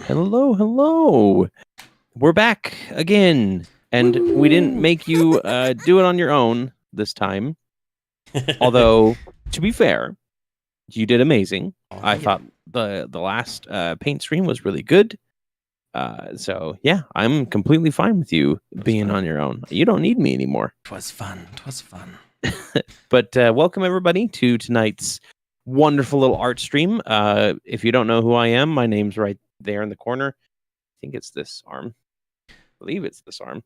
Hello, hello. We're back again, and we didn't make you do it on your own this time. Although, to be fair, you did amazing. I thought the last paint stream was really good. So yeah, I'm completely fine with you being on your own. You don't need me anymore. Twas fun. But welcome everybody to tonight's wonderful little art stream. If you don't know who I am, my name's right there in the corner. I think it's this arm. I believe it's this arm.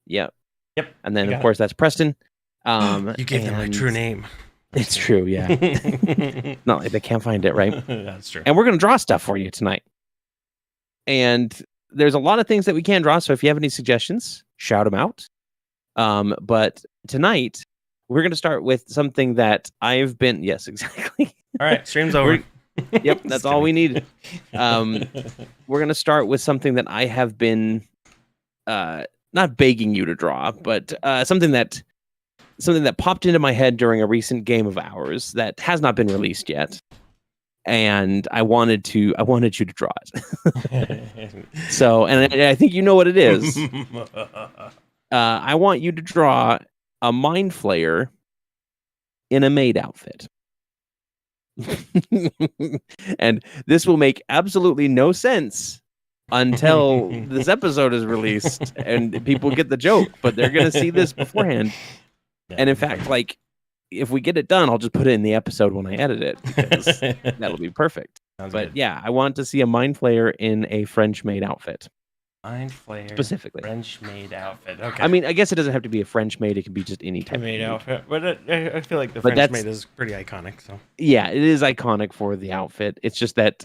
Yep. And then of course that's Preston. You gave them my true name. It's true, yeah. Not like they can't find it, right? That's true. And we're gonna draw stuff for you tonight. And there's a lot of things that we can draw, so if you have any suggestions, shout them out. But tonight we're gonna start with something that I've been. Yes, exactly. All right, stream's over. Yep, that's all we need. We're gonna start with something that I have been not begging you to draw, but something that popped into my head during a recent game of ours that has not been released yet, and I wanted you to draw it. So, and I think you know what it is. I want you to draw a mind flayer in a maid outfit. And this will make absolutely no sense until this episode is released and people get the joke, but they're going to see this beforehand. And in fact, like, if we get it done, I'll just put it in the episode when I edit it, because that'll be perfect. Sounds but good. yeah, I want to see a mind flayer in a French maid outfit. Mind flayer. Specifically. French maid outfit. Okay. I mean, I guess it doesn't have to be a French maid. It can be just any type maid of outfit. But I feel like the But French that's- maid is pretty iconic. So Yeah, it is iconic for the outfit. It's just that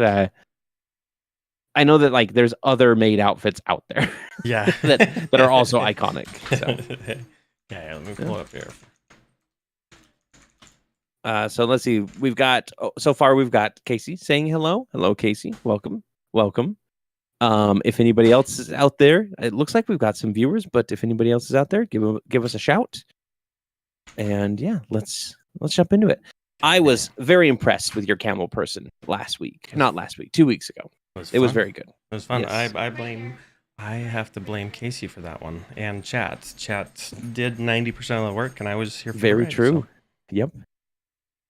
I know that like there's other maid outfits out there yeah, that are also iconic. So. Yeah, let me pull up here. So let's see. So far we've got Casey saying hello. Hello, Casey. Welcome. If anybody else is out there, it looks like we've got some viewers, but if anybody else is out there, give us a shout. And yeah, let's jump into it. I was very impressed with your camel person last week. Not last week, 2 weeks ago. It was very good. It was fun. Yes. I have to blame Casey for that one. And Chat did 90% of the work, and I was here for Very the ride, true. so. Yep.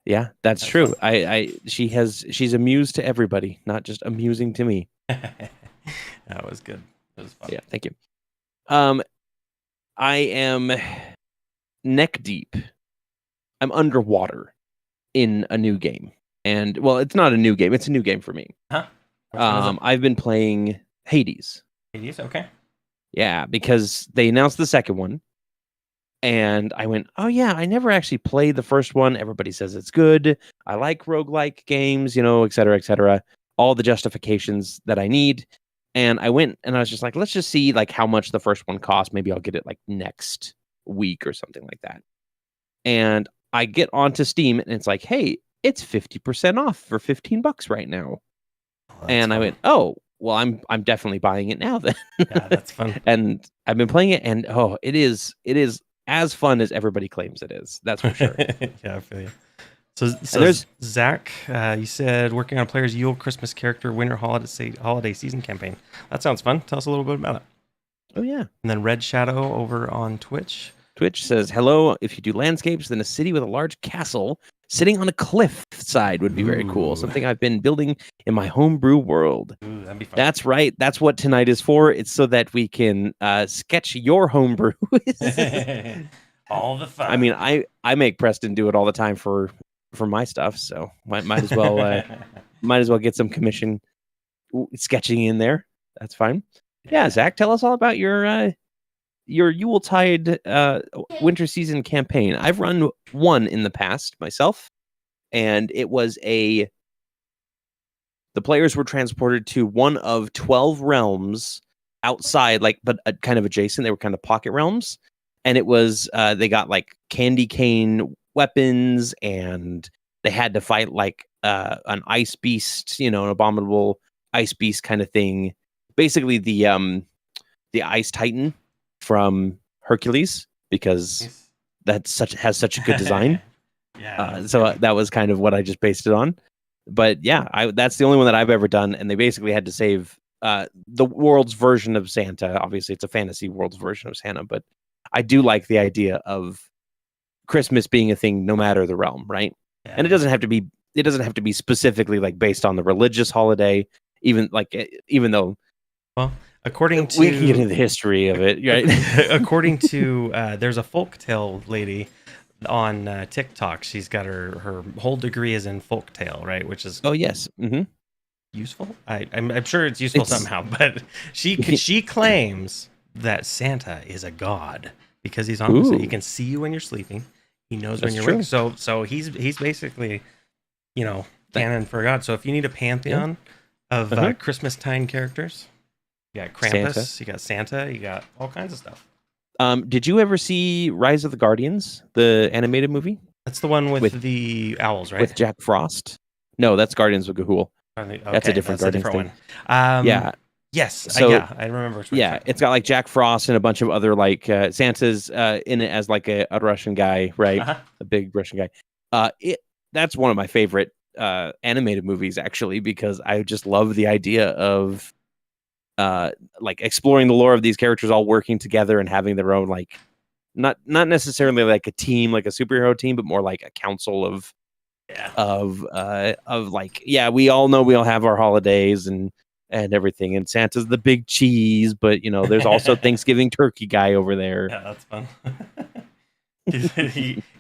Yeah, that's true. She's amused to everybody, not just amusing to me. That was good. It was fun. Yeah, thank you. I am neck deep. I'm underwater in a new game. And well, it's not a new game, it's a new game for me. Huh? Which one is it? I've been playing Hades. Hades? Okay. Yeah, because they announced the second one. And I went, oh yeah, I never actually played the first one. Everybody says it's good. I like roguelike games, et cetera, et cetera. All the justifications that I need. And I went and I was just like, let's just see like how much the first one cost. Maybe I'll get it like next week or something like that. And I get onto Steam and it's like, hey, it's 50% off for $15 right now. And I went, oh, well, I'm definitely buying it now then. Yeah, that's fun. And I've been playing it, and it is as fun as everybody claims it is. That's for sure. Yeah, I feel you. So there's Zach. You said working on a player's Yule Christmas character winter holiday season campaign. That sounds fun. Tell us a little bit about it. Oh yeah. And then Red Shadow over on Twitch. Twitch says, hello. If you do landscapes, then a city with a large castle sitting on a cliff side would be very cool. Something I've been building in my homebrew world. Ooh, that'd be fun. That's right. That's what tonight is for. It's so that we can sketch your homebrew. All the fun. I mean, I make Preston do it all the time for my stuff, so might as well get some commission sketching in there. That's fine. Yeah, Zach, tell us all about your Yuletide winter season campaign. I've run one in the past myself, and it was the players were transported to one of 12 realms outside, but kind of adjacent. They were kind of pocket realms, and it was they got like candy cane weapons, and they had to fight like an ice beast, an abominable ice beast kind of thing. Basically, the ice titan from Hercules, because has such a good design. Yeah. So that was kind of what I just based it on. But yeah, that's the only one that I've ever done, and they basically had to save the world's version of Santa. Obviously, it's a fantasy world's version of Santa, but I do like the idea of Christmas being a thing no matter the realm, right? Yeah. And it doesn't have to be specifically like based on the religious holiday, even though, well, according to, we can get into the history of it, right? According to there's a folktale lady on TikTok. She's got her whole degree is in folktale, right? Which is yes, useful. I'm sure it's useful somehow, but she claims that Santa is a god because he's on. He can see you when you're sleeping. He knows when you're awake. So he's basically, canon for God. So if you need a pantheon of Christmas-time characters, you got Krampus, Santa. You got Santa, you got all kinds of stuff. Did you ever see Rise of the Guardians, the animated movie? That's the one with the owls, right? With Jack Frost? No, that's Guardians of Gahul. Okay, that's a different one. Yeah. Yes. So, I remember. It's got like Jack Frost and a bunch of other like Santa's in it as like a Russian guy, right? A big Russian guy. That's one of my favorite animated movies, actually, because I just love the idea of like exploring the lore of these characters all working together and having their own like not necessarily like a team, like a superhero team, but more like a council of like, we all know we all have our holidays and everything, and Santa's the big cheese, but there's also Thanksgiving turkey guy over there. Yeah, that's fun.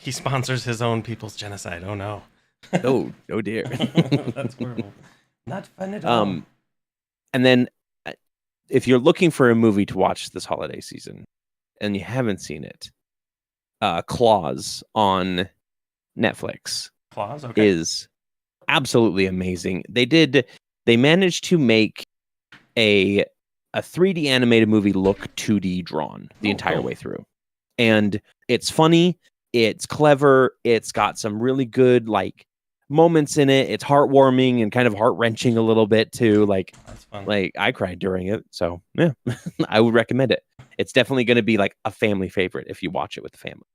he sponsors his own people's genocide. Oh no. Oh dear. That's horrible. Not fun at all. And then if you're looking for a movie to watch this holiday season and you haven't seen it, Claws on Netflix is absolutely amazing. They managed to make a 3D animated movie look 2D drawn the entire way through. And it's funny, it's clever, it's got some really good like moments in it. It's heartwarming and kind of heart-wrenching a little bit too. Like, that's fun. Like I cried during it. So yeah, I would recommend it. It's definitely going to be like a family favorite if you watch it with the family.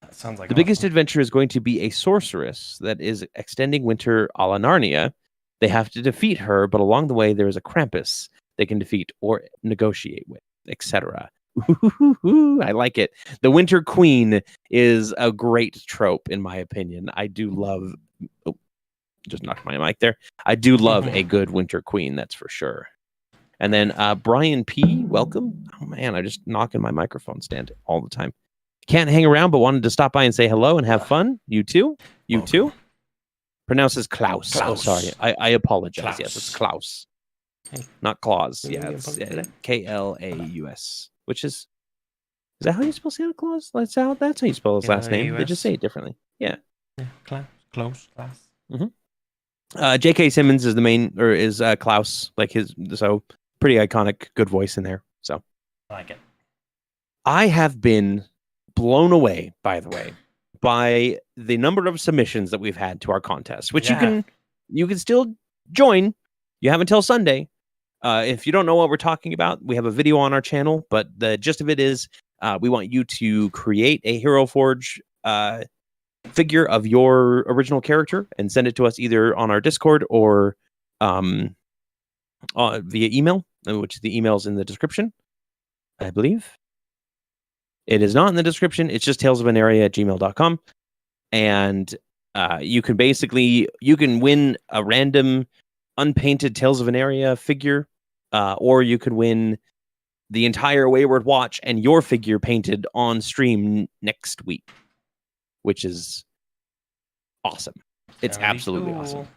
That sounds like the biggest adventure is going to be a sorceress that is extending winter a la Narnia. They have to defeat her, but along the way there is a Krampus they can defeat or negotiate with, etc. I like it. The Winter Queen is a great trope, in my opinion. I do love. Oh, just knocked my mic there. I do love a good Winter Queen, that's for sure. And then Brian P, welcome. Oh man, I just knocking my microphone stand all the time. Can't hang around, but wanted to stop by and say hello and have fun. You too. You too. Pronounces Klaus. Oh, sorry. I apologize. Klaus. Yes, it's Klaus. Not Claus. Yeah, it's Klaus. Which is that how you spell Santa Claus? That's how you spell his last name. They just say it differently. Yeah. Klaus. J.K. Simmons is the main, or is Klaus, like so pretty iconic, good voice in there. So I like it. I have been blown away, by the way, by the number of submissions that we've had to our contest, which you can still join. You have until Sunday. If you don't know what we're talking about, we have a video on our channel, but the gist of it is we want you to create a Hero Forge figure of your original character and send it to us either on our Discord or via email, which the email is in the description, I believe. It is not in the description. It's just talesofaneria@gmail.com. And you can win a random unpainted Tales of Aneria figure, or you could win the entire Wayward Watch and your figure painted on stream next week, which is awesome. It's absolutely awesome.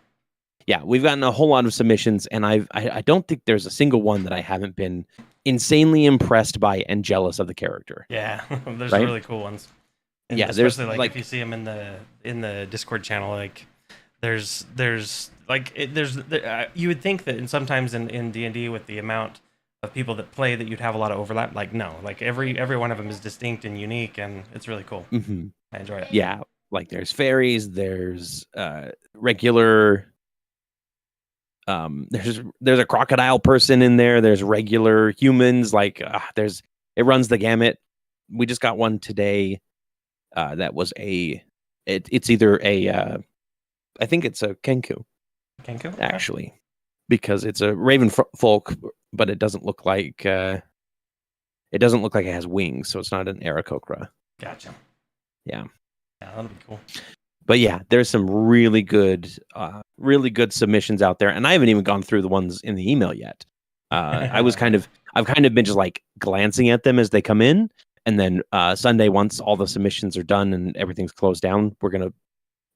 Yeah, we've gotten a whole lot of submissions, and I don't think there's a single one that I haven't been insanely impressed by and jealous of the character. Yeah, there's really cool ones. And yeah, especially there's like if you see them in the Discord channel, like there's you would think that sometimes in D&D with the amount of people that play that you'd have a lot of overlap. Like no, like every one of them is distinct and unique, and it's really cool. Mm-hmm. I enjoy it. Yeah, like there's fairies, there's regular. There's a crocodile person in there. There's regular humans. Like it runs the gamut. We just got one today. That was it's either a I think it's a Kenku. Kenku, actually. because it's a raven folk, but it doesn't look like it has wings, so it's not an Aarakocra. Gotcha. Yeah. Yeah, that'll be cool. But yeah, there's some really good submissions out there, and I haven't even gone through the ones in the email yet. I've kind of been just like glancing at them as they come in, and then Sunday, once all the submissions are done and everything's closed down, we're gonna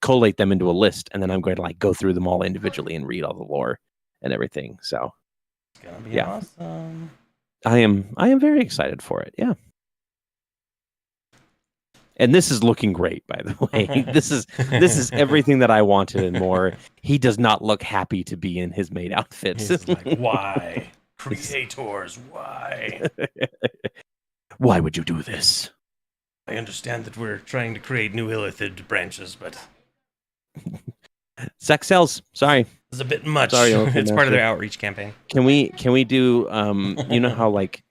collate them into a list, and then I'm going to like go through them all individually and read all the lore and everything. So it's gonna be awesome. I am very excited for it. Yeah. And this is looking great, by the way. This is everything that I wanted and more. He does not look happy to be in his maid outfits. He's like, why? Creators, why? Why would you do this? I understand that we're trying to create new illithid branches, but sex sells. Sorry. It's a bit much. Sorry, it's part of their outreach campaign. Can we do you know how like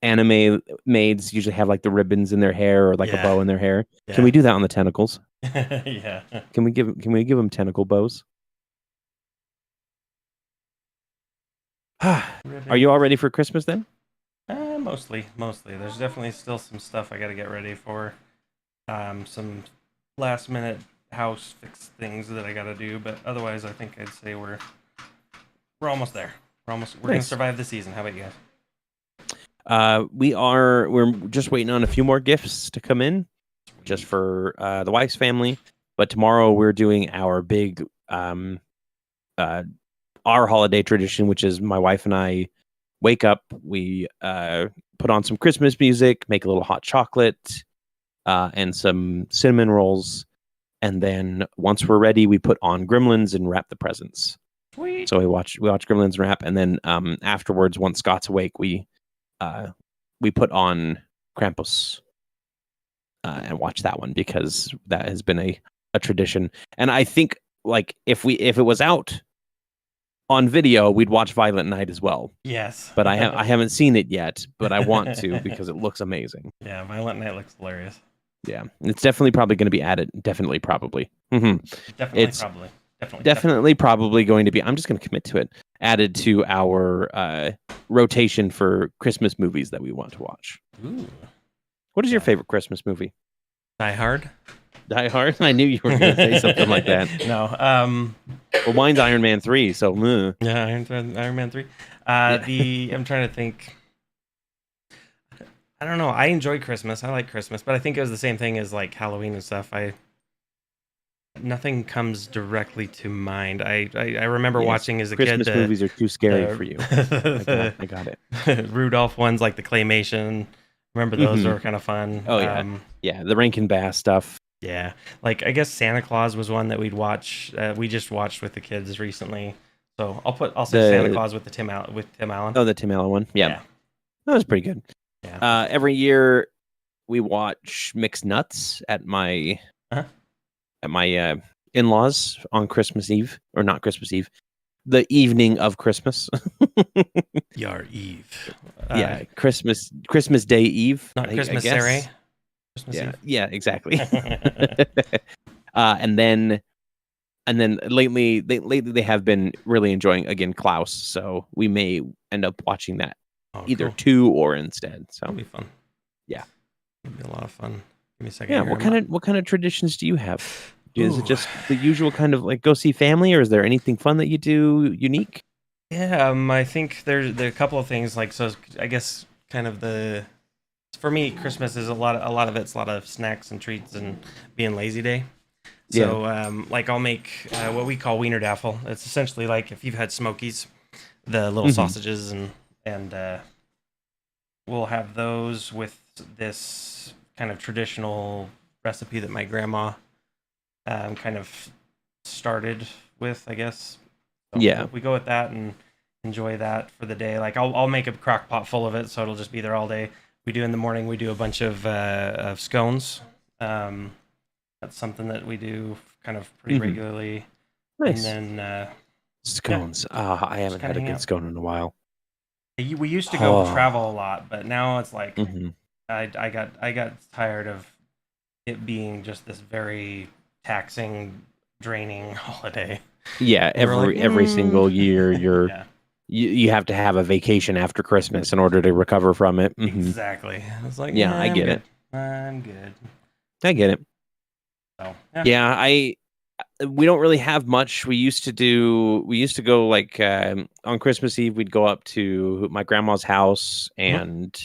anime maids usually have like the ribbons in their hair or like a bow in their hair? Yeah. Can we do that on the tentacles? Yeah. Can we give them tentacle bows? Are you all ready for Christmas then? Mostly. There's definitely still some stuff I got to get ready for. Some last minute house fix things that I got to do, but otherwise I think I'd say we're almost there. We're going to survive the season. How about you guys? We're just waiting on a few more gifts to come in just for the wife's family, but tomorrow we're doing our big our holiday tradition, which is my wife and I wake up, we put on some Christmas music, make a little hot chocolate and some cinnamon rolls, and then once we're ready we put on Gremlins and wrap the presents. Sweet. So we watch Gremlins and wrap, and then afterwards, once Scott's awake, we put on Krampus and watch that one, because that has been a tradition. And I think like if it was out on video, we'd watch Violent Night as well. Yes. But I haven't seen it yet, but I want to because it looks amazing. Yeah, Violent Night looks hilarious. Yeah, it's definitely probably going to be added. Definitely probably. Mm-hmm. Definitely probably going to be. I'm just going to commit to it. Added to our rotation for Christmas movies that we want to watch. Ooh. What is your favorite Christmas movie? Die Hard. Die Hard? I knew you were going to say something like that. No. Well, mine's Iron Man 3, so... Yeah, Iron Man 3. I'm trying to think... I don't know. I enjoy Christmas. I like Christmas, but I think it was the same thing as like Halloween and stuff. Nothing comes directly to mind. I remember watching as a kid. Christmas movies are too scary for you. I got it. Rudolph ones, like the claymation. Remember those were kind of fun. Oh yeah, yeah. The Rankin Bass stuff. Yeah, like I guess Santa Claus was one that we'd watch. We just watched with the kids recently. So I'll say Santa Claus with Tim Allen. Oh, the Tim Allen one. Yeah. That was pretty good. Yeah. Every year we watch Mixed Nuts at my in-laws on Christmas Eve, or not Christmas Eve, the evening of Christmas. Yar Eve. Christmas Day Eve. Not Christmas Eve. Yeah, exactly. and then lately they have been really enjoying again Klaus, so we may end up watching that either two or instead. So that'll be fun. Yeah, it'll be a lot of fun. Give me a second. Yeah, what kind of traditions do you have? Is it just the usual kind of like go see family, or is there anything fun that you do unique? Yeah, I think there's a couple of things. Like, so I guess kind of for me, Christmas is a lot of snacks and treats and being lazy day. So like I'll make what we call Wiener Daffel. It's essentially like if you've had Smokies, the little sausages, and we'll have those with this kind of traditional recipe that my grandma kind of started with, I guess. So we go with that and enjoy that for the day. Like I'll make a crock pot full of it, so it'll just be there all day. We do in the morning. We do a bunch of scones. That's something that we do kind of pretty regularly. Nice. And then scones. I haven't had a good scone in a while. We used to go travel a lot, but now it's like I got tired of it being just this very taxing, draining holiday. Yeah, every single year you have to have a vacation after Christmas in order to recover from it. Mm-hmm. Exactly. I was like, yeah, I get it. I'm good. I get it. So we don't really have much. We used to go like on Christmas Eve, we'd go up to my grandma's house and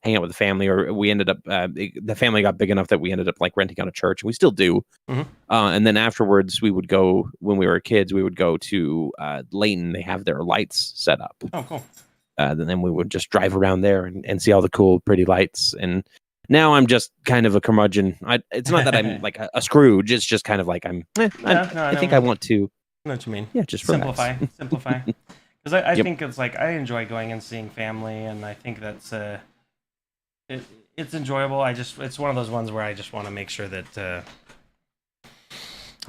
hang out with the family, or we ended up the family got big enough that we ended up like renting out a church, and we still do. And then afterwards we would go, when we were kids, we would go to Layton. They have their lights set up. Oh, cool. And then we would just drive around there and see all the cool, pretty lights. And now I'm just kind of a curmudgeon. It's not that I'm like a Scrooge. It's just kind of like I think I want to. I know what you mean. Yeah, just simplify. Because I think it's like I enjoy going and seeing family, and I think that's it's enjoyable. It's one of those ones where I just want to make sure that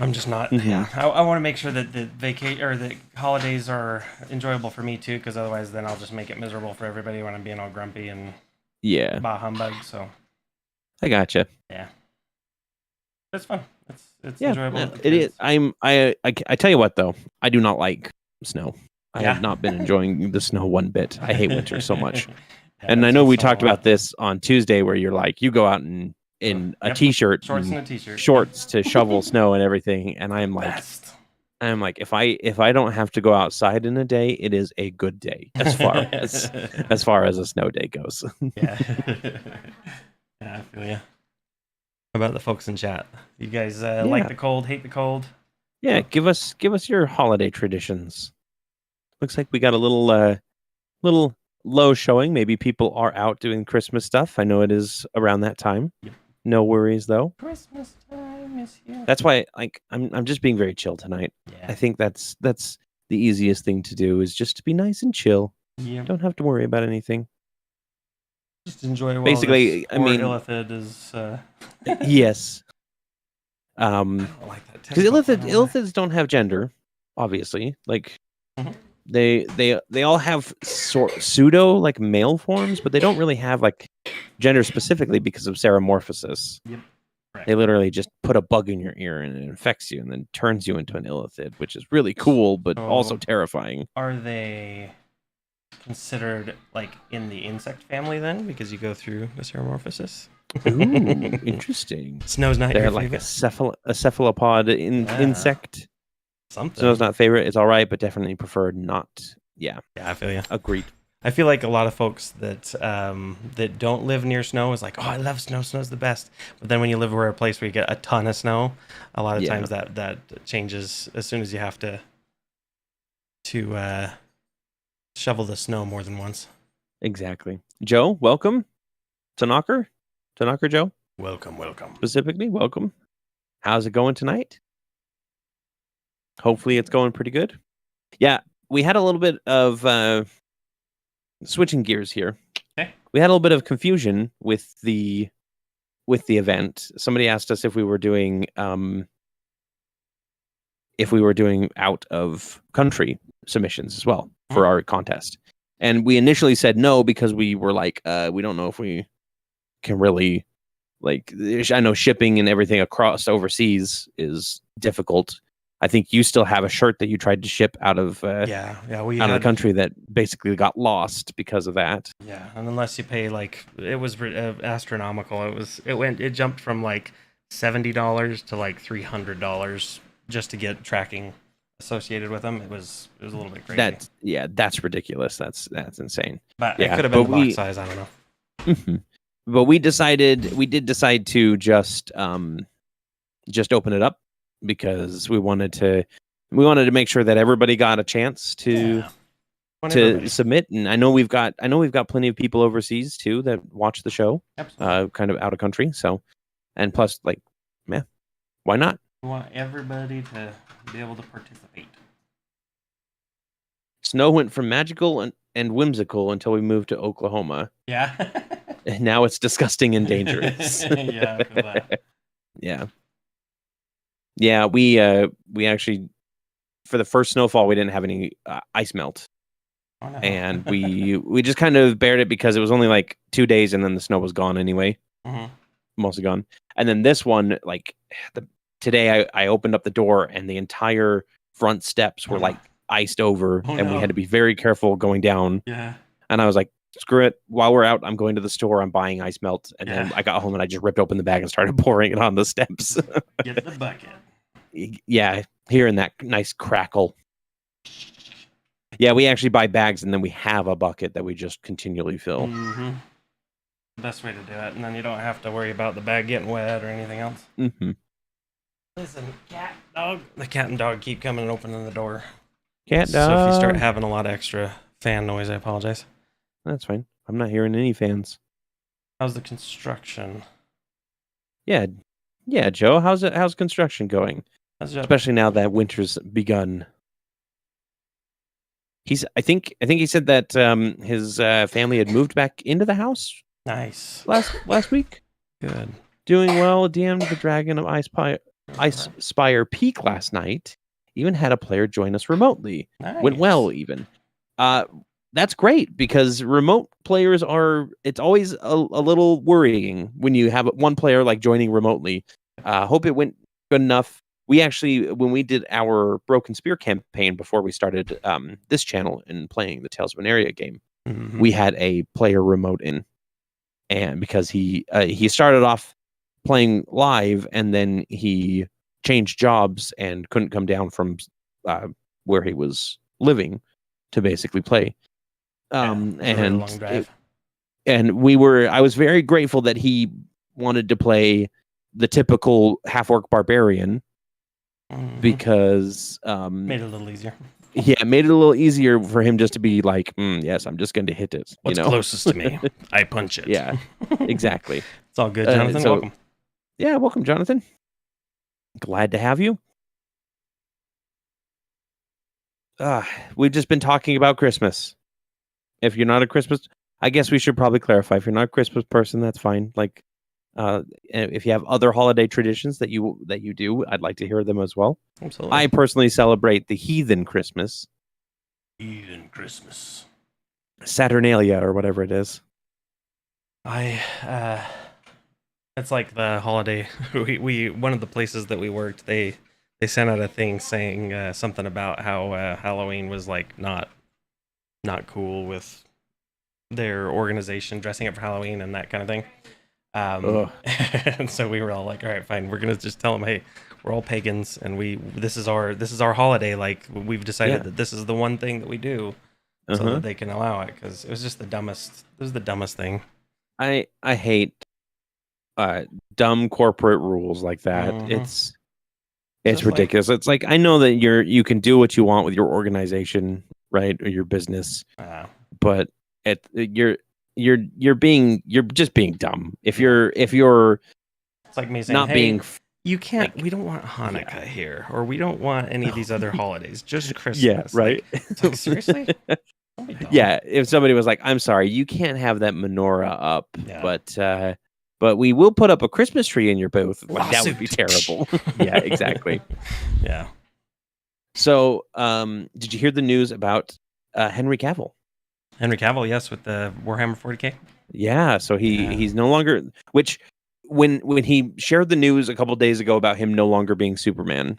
I'm just not. I want to make sure that the the holidays are enjoyable for me too, because otherwise, then I'll just make it miserable for everybody when I'm being all grumpy and bah humbug. So I gotcha. Yeah, it's fun. It's enjoyable. It is. I tell you what though, I do not like snow. I have not been enjoying the snow one bit. I hate winter so much. And I know we talked about this on Tuesday, where you're like, you go out in a t-shirt, shorts and a t-shirt, shorts to shovel snow and everything, and I'm like, if I don't have to go outside in a day, it is a good day as far as a snow day goes. Yeah, I feel you. How about the folks in chat? You guys like the cold, hate the cold? Yeah, give us your holiday traditions. Looks like we got a little low showing. Maybe people are out doing Christmas stuff. I know it is around that time. Yep. No worries though. Christmas time is here. That's why I'm just being very chill tonight. Yeah. I think that's the easiest thing to do, is just to be nice and chill. Yeah. Don't have to worry about anything. Just enjoy. Basically, Illithid is. Yes. I don't like that. Because illithids don't have gender, obviously. Like. They all have pseudo like male forms, but they don't really have like gender specifically because of seromorphosis. Yep. Right. They literally just put a bug in your ear and it infects you and then turns you into an illithid, which is really cool but also terrifying. Are they considered like in the insect family then, because you go through the seromorphosis? Ooh, interesting. Snow's not They're your like favorite? a cephalopod insect. Something. Snow's not favorite. It's all right, but definitely preferred not. Yeah, I feel you. Agreed. I feel like a lot of folks that that don't live near snow is like, oh, I love snow. Snow's the best. But then when you live where a place where you get a ton of snow, a lot of times that changes as soon as you have to shovel the snow more than once. Exactly. Joe, welcome. Tanaka Joe. Welcome. Specifically, welcome. How's it going tonight? Hopefully it's going pretty good. Yeah, we had a little bit of switching gears here. Okay. We had a little bit of confusion with the event. Somebody asked us if we were doing out of country submissions as well for our contest. And we initially said no, because we were like, we don't know if we can really, like, I know shipping and everything across overseas is difficult. I think you still have a shirt that you tried to ship out of of the country that basically got lost because of that. Yeah, and unless you pay like, it was astronomical. It jumped from like $70 to like $300 just to get tracking associated with them. It was a little bit crazy. That's ridiculous. That's insane. But it could have been the box size. I don't know. Mm-hmm. But we did decide to just open it up, because we wanted to make sure that everybody got a chance to submit. And I know we've got plenty of people overseas too that watch the show. Absolutely. Kind of out of country. So, and plus, like, why not? We want everybody to be able to participate. Snow went from magical and whimsical until we moved to Oklahoma. Yeah. And now it's disgusting and dangerous. Yeah, I feel that. Yeah. Yeah, we actually, for the first snowfall, we didn't have any ice melt. Oh, no. And we just kind of bared it because it was only like 2 days and then the snow was gone anyway. Mm-hmm. Mostly gone. And then this one, like today I opened up the door and the entire front steps were like iced over, and we had to be very careful going down. Yeah. And I was like, screw it. While we're out, I'm going to the store. I'm buying ice melt. And then I got home and I just ripped open the bag and started pouring it on the steps. Get the bucket. Yeah, hearing that nice crackle. Yeah, we actually buy bags and then we have a bucket that we just continually fill. Mm-hmm. Best way to do it, and then you don't have to worry about the bag getting wet or anything else. Mm-hmm. Listen, cat, dog. The cat and dog keep coming and opening the door. Cat, dog. So if you start having a lot of extra fan noise, I apologize. That's fine. I'm not hearing any fans. How's the construction? Yeah, Joe. How's construction going? Especially now that winter's begun. I think he said that his family had moved back into the house. Nice. Last week. Good. Doing well. DM'd the Dragon of Ice Spire Peak last night. Even had a player join us remotely. Nice. Went well even. That's great because remote players it's always a little worrying when you have one player like joining remotely. Hope it went good enough. We actually, when we did our Broken Spear campaign before we started this channel and playing the Tales of Aneria game, we had a player remote in. And because he started off playing live and then he changed jobs and couldn't come down from where he was living to basically play. I was very grateful that he wanted to play the typical half-orc barbarian because made it a little easier. Yeah, it made it a little easier for him just to be like, yes, I'm just going to hit it. What's closest to me? I punch it. Yeah, exactly. It's all good, Jonathan. Welcome. Yeah, welcome, Jonathan. Glad to have you. We've just been talking about Christmas. If you're not a Christmas, I guess we should probably clarify. If you're not a Christmas person, that's fine. Like, if you have other holiday traditions that you do, I'd like to hear them as well. Absolutely. I personally celebrate the heathen Christmas. Heathen Christmas. Saturnalia or whatever it is. It's like the holiday. We one of the places that we worked, they sent out a thing saying something about how Halloween was like not cool with their organization dressing up for Halloween and that kind of thing. And so we were all like, all right, fine. We're gonna just tell them, hey, we're all pagans, and this is our holiday. Like we've decided that this is the one thing that we do, so that they can allow it. Because it was just the dumbest. It was the dumbest thing. I hate dumb corporate rules like that. It's ridiculous. It's like, I know that you can do what you want with your organization, right, or your business, but you're just being dumb. If you're it's like me saying, not being you can't. We don't want Hanukkah here, or we don't want any of these other holidays. Just Christmas. Yeah, right. Like, seriously. Yeah, if somebody was like, I'm sorry, you can't have that menorah up, but we will put up a Christmas tree in your booth. Like, that would be terrible. Yeah, exactly. Yeah. So, did you hear the news about Henry Cavill? Henry Cavill, yes, with the Warhammer 40K. Yeah, so he's no longer, which when he shared the news a couple days ago about him no longer being Superman,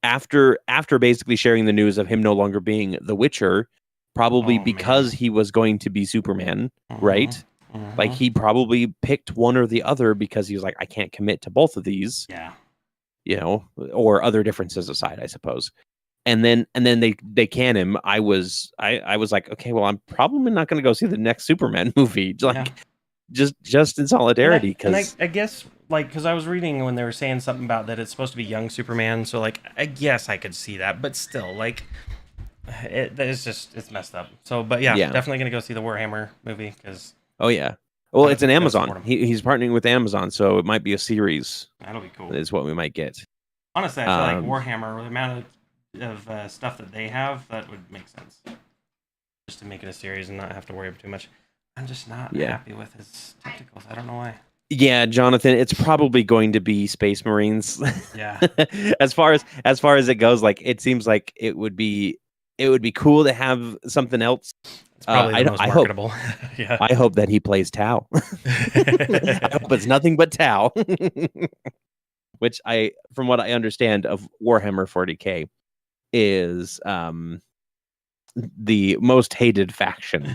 after basically sharing the news of him no longer being The Witcher, probably because he was going to be Superman, right? Like he probably picked one or the other because he was like, I can't commit to both of these. Yeah. Or other differences aside, I suppose. And then they can him. I was like, okay, well, I'm probably not going to go see the next Superman movie, like just in solidarity, because I guess because I was reading when they were saying something about that it's supposed to be young Superman, so like I guess I could see that, but still, like it's messed up. So, but definitely going to go see the Warhammer movie because well, it's an Amazon. He's partnering with Amazon, so it might be a series. That'll be cool. Is what we might get. Honestly, I feel like Warhammer, the amount of stuff that they have, that would make sense. Just to make it a series and not have to worry about too much. I'm just not happy with his tacticals. I don't know why. Yeah, Jonathan, it's probably going to be Space Marines. Yeah. as far as it goes, like it seems like it would be cool to have something else. It's probably the most marketable. I hope that he plays Tau. I hope it's nothing but Tau. Which from what I understand of Warhammer 40K, is the most hated faction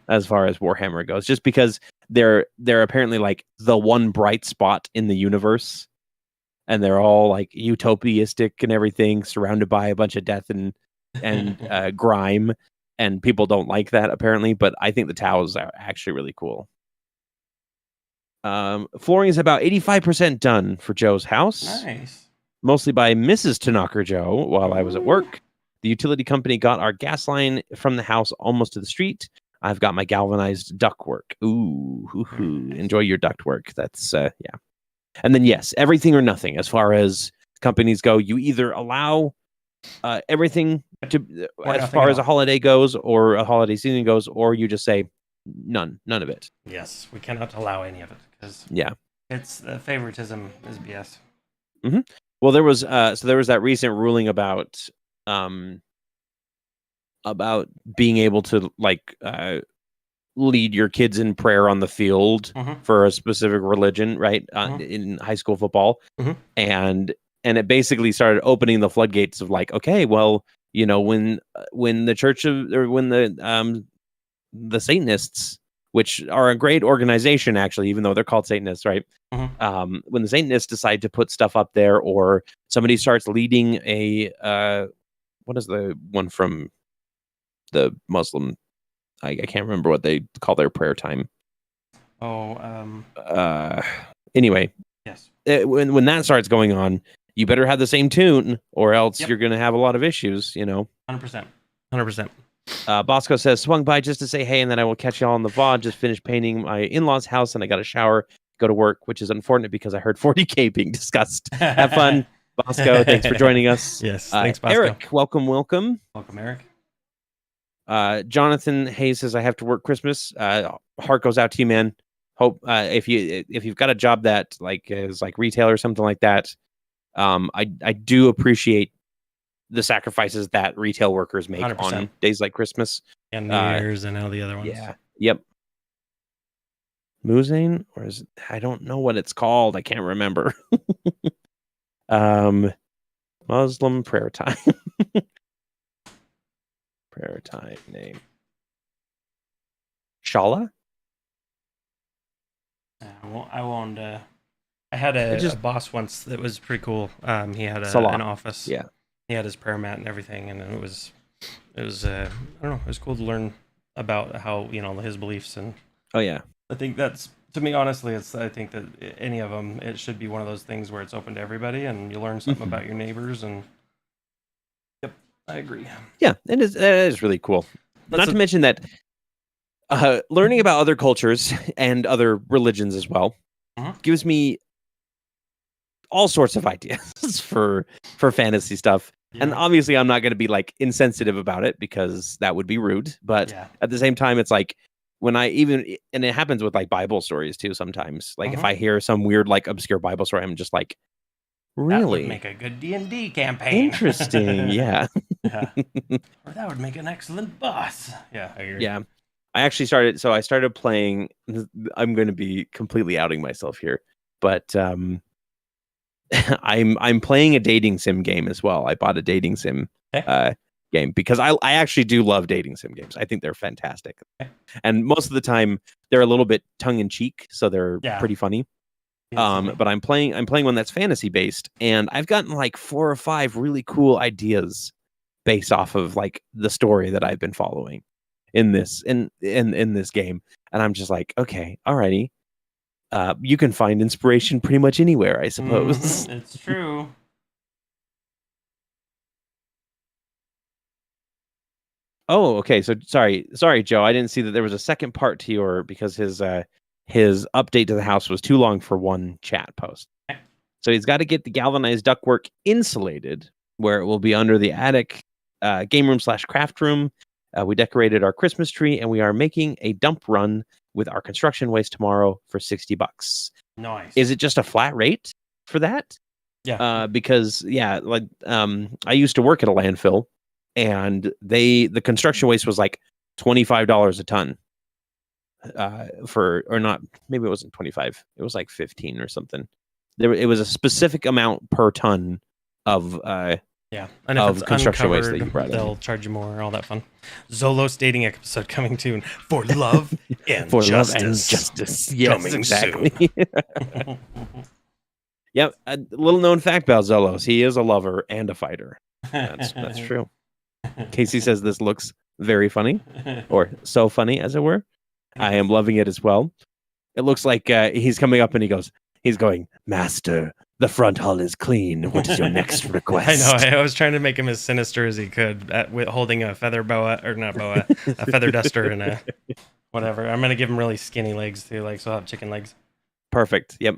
as far as Warhammer goes, just because they're apparently like the one bright spot in the universe, and they're all like utopiistic and everything, surrounded by a bunch of death and grime, and people don't like that apparently. But I think the Taos are actually really cool. Flooring is about 85% done for Joe's house. Nice. Mostly by Mrs. Tanaka Joe while I was at work. The utility company got our gas line from the house almost to the street. I've got my galvanized ductwork. Ooh, enjoy your ductwork. That's yeah. And then yes, everything or nothing as far as companies go. You either allow everything to as far as a holiday goes or a holiday season goes, or you just say none of it. Yes, we cannot allow any of it because it's favoritism is BS. Mm-hmm. Well, there was that recent ruling about being able to like lead your kids in prayer on the field for a specific religion, right? In high school football, and it basically started opening the floodgates of like, okay, well, you know, when the church of or when the Satanists, which are a great organization actually, even though they're called Satanists, right? When the Satanists decide to put stuff up there, or somebody starts leading a what is the one from the Muslim? I can't remember what they call their prayer time. Anyway, yes. When that starts going on, you better have the same tune, or else you're going to have a lot of issues. You know, 100%. Bosco says, swung by just to say hey, and then I will catch y'all on the VOD. Just finished painting my in-laws' house, and I got a shower, go to work, which is unfortunate because I heard 40K being discussed. Have fun, Bosco. Thanks for joining us. Yes, thanks, Bosco. Eric, welcome. Welcome, Eric. Jonathan Hayes says, I have to work Christmas. Heart goes out to you, man. Hope if you've got a job that like is like retail or something like that, I do appreciate the sacrifices that retail workers make 100%. On days like Christmas and New Year's and all the other ones. Yeah. Yep. Muzane, or is it, I don't know what it's called. I can't remember. Muslim prayer time. Prayer time name. Shala? I won't. I had a boss once that was pretty cool. He had an office. Yeah. He had his prayer mat and everything, and it was I don't know, it was cool to learn about how, you know, his beliefs. And oh yeah, I think that's, to me, honestly, I think that any of them, it should be one of those things where it's open to everybody and you learn something about your neighbors. And yep, I agree. Yeah, that is really cool. Not to mention that learning about other cultures and other religions as well gives me all sorts of ideas for fantasy stuff. Yeah. And obviously I'm not going to be like insensitive about it because that would be rude. But at the same time, it's like when and it happens with like Bible stories too sometimes. Like if I hear some weird like obscure Bible story, I'm just like, really? That would make a good D&D campaign. Interesting. Yeah. Or that would make an excellent boss. Yeah, I agree. Yeah. I started playing. I'm going to be completely outing myself here, but I'm playing a dating sim game as well. I bought a dating sim game because I actually do love dating sim games. I think they're fantastic, and most of the time they're a little bit tongue in cheek, so they're pretty funny. But I'm playing one that's fantasy based, and I've gotten like 4 or 5 really cool ideas based off of like the story that I've been following in this in this game, and I'm just like, okay, alrighty. You can find inspiration pretty much anywhere, I suppose. It's true. Oh, okay. So sorry, Joe. I didn't see that there was a second part to because his update to the house was too long for one chat post. So he's got to get the galvanized ductwork insulated, where it will be under the attic game room / craft room. We decorated our Christmas tree, and we are making a dump run with our construction waste tomorrow for $60. Nice. Is it just a flat rate for that? Yeah. Because I used to work at a landfill, and the construction waste was like $25 a ton. Maybe it wasn't 25. It was like 15 or something. It was a specific amount per ton of Yeah, and if it's construction waste uncovered, that you brought in. they'll charge you more. All that fun. Zolos dating episode coming soon for love and For justice. love and justice. Yes, Coming exactly. soon. Yep. A little known fact about Zolos: he is a lover and a fighter. That's true. Casey says this looks very funny, or so funny, as it were. I am loving it as well. It looks like he's coming up and he's going, Master, the front hull is clean. What is your next request? I know. I was trying to make him as sinister as he could, with holding a feather boa, or not boa, a feather duster and a whatever. I'm gonna give him really skinny legs too, like so I'll have chicken legs. Perfect. Yep.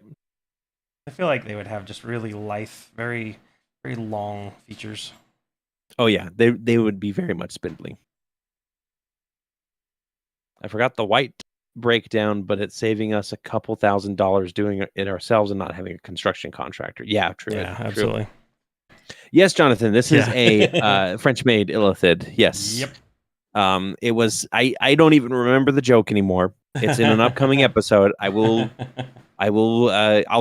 I feel like they would have just really lithe, very, very long features. Oh yeah, they would be very much spindly. I forgot the white breakdown, but it's saving us a couple $1,000s doing it ourselves and not having a construction contractor. Yeah, true. Yeah, absolutely. Yes, Jonathan, this is a French-made illithid. Yes. Yep. It was. I don't even remember the joke anymore. It's in an upcoming episode. I'll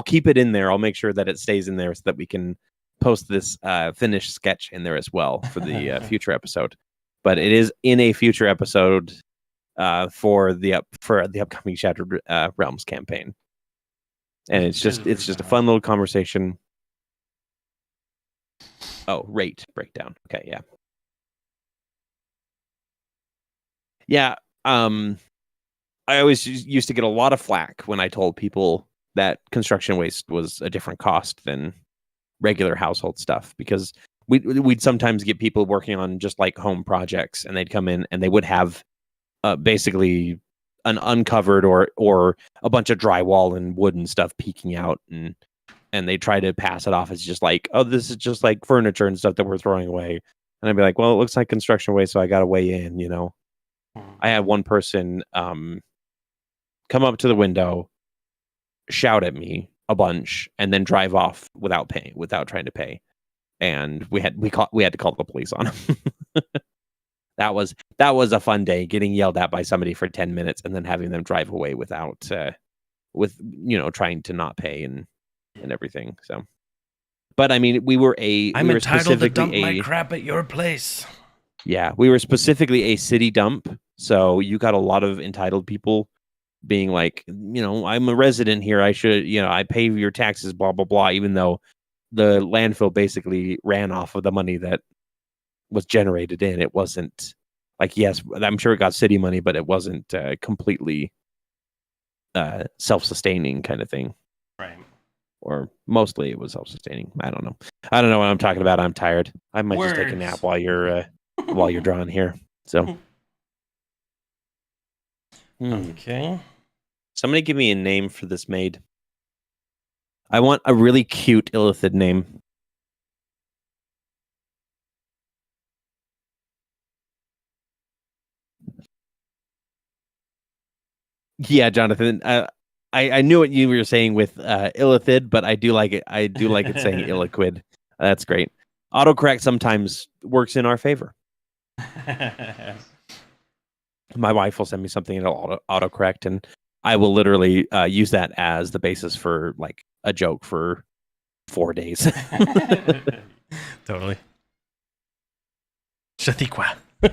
keep it in there. I'll make sure that it stays in there so that we can post this finished sketch in there as well for the future episode. But it is in a future episode for the upcoming Shattered Realms campaign, and it's just a fun little conversation. Oh, rate breakdown. Okay, yeah. I always used to get a lot of flack when I told people that construction waste was a different cost than regular household stuff, because we'd sometimes get people working on just like home projects, and they'd come in and they would have basically an uncovered or a bunch of drywall and wood and stuff peeking out, and they try to pass it off as just like, oh, this is just like furniture and stuff that we're throwing away. And I'd be like, well, it looks like construction waste, so I got to weigh in, you know. I had one person come up to the window, shout at me a bunch, and then drive off without trying to pay. And we had to call the police on him. That was a fun day, getting yelled at by somebody for 10 minutes and then having them drive away without trying to not pay and everything. So, but I mean, I'm entitled to dump my crap at your place. Yeah, we were specifically a city dump, so you got a lot of entitled people being like, I'm a resident here, I should, I pay your taxes, blah blah blah, even though the landfill basically ran off of the money that was generated in. It wasn't like, yes, I'm sure it got city money, but it wasn't completely self-sustaining kind of thing. Right. Or mostly it was self-sustaining. I don't know what I'm talking about. I'm tired. I might just take a nap while you're drawing here. So okay. Somebody give me a name for this maid. I want a really cute illithid name. Yeah, Jonathan. I knew what you were saying with illithid, but I do like it. I do like it saying illiquid. That's great. Autocorrect sometimes works in our favor. My wife will send me something and it'll autocorrect, and I will literally use that as the basis for like a joke for 4 days. Totally. Shatiqua. I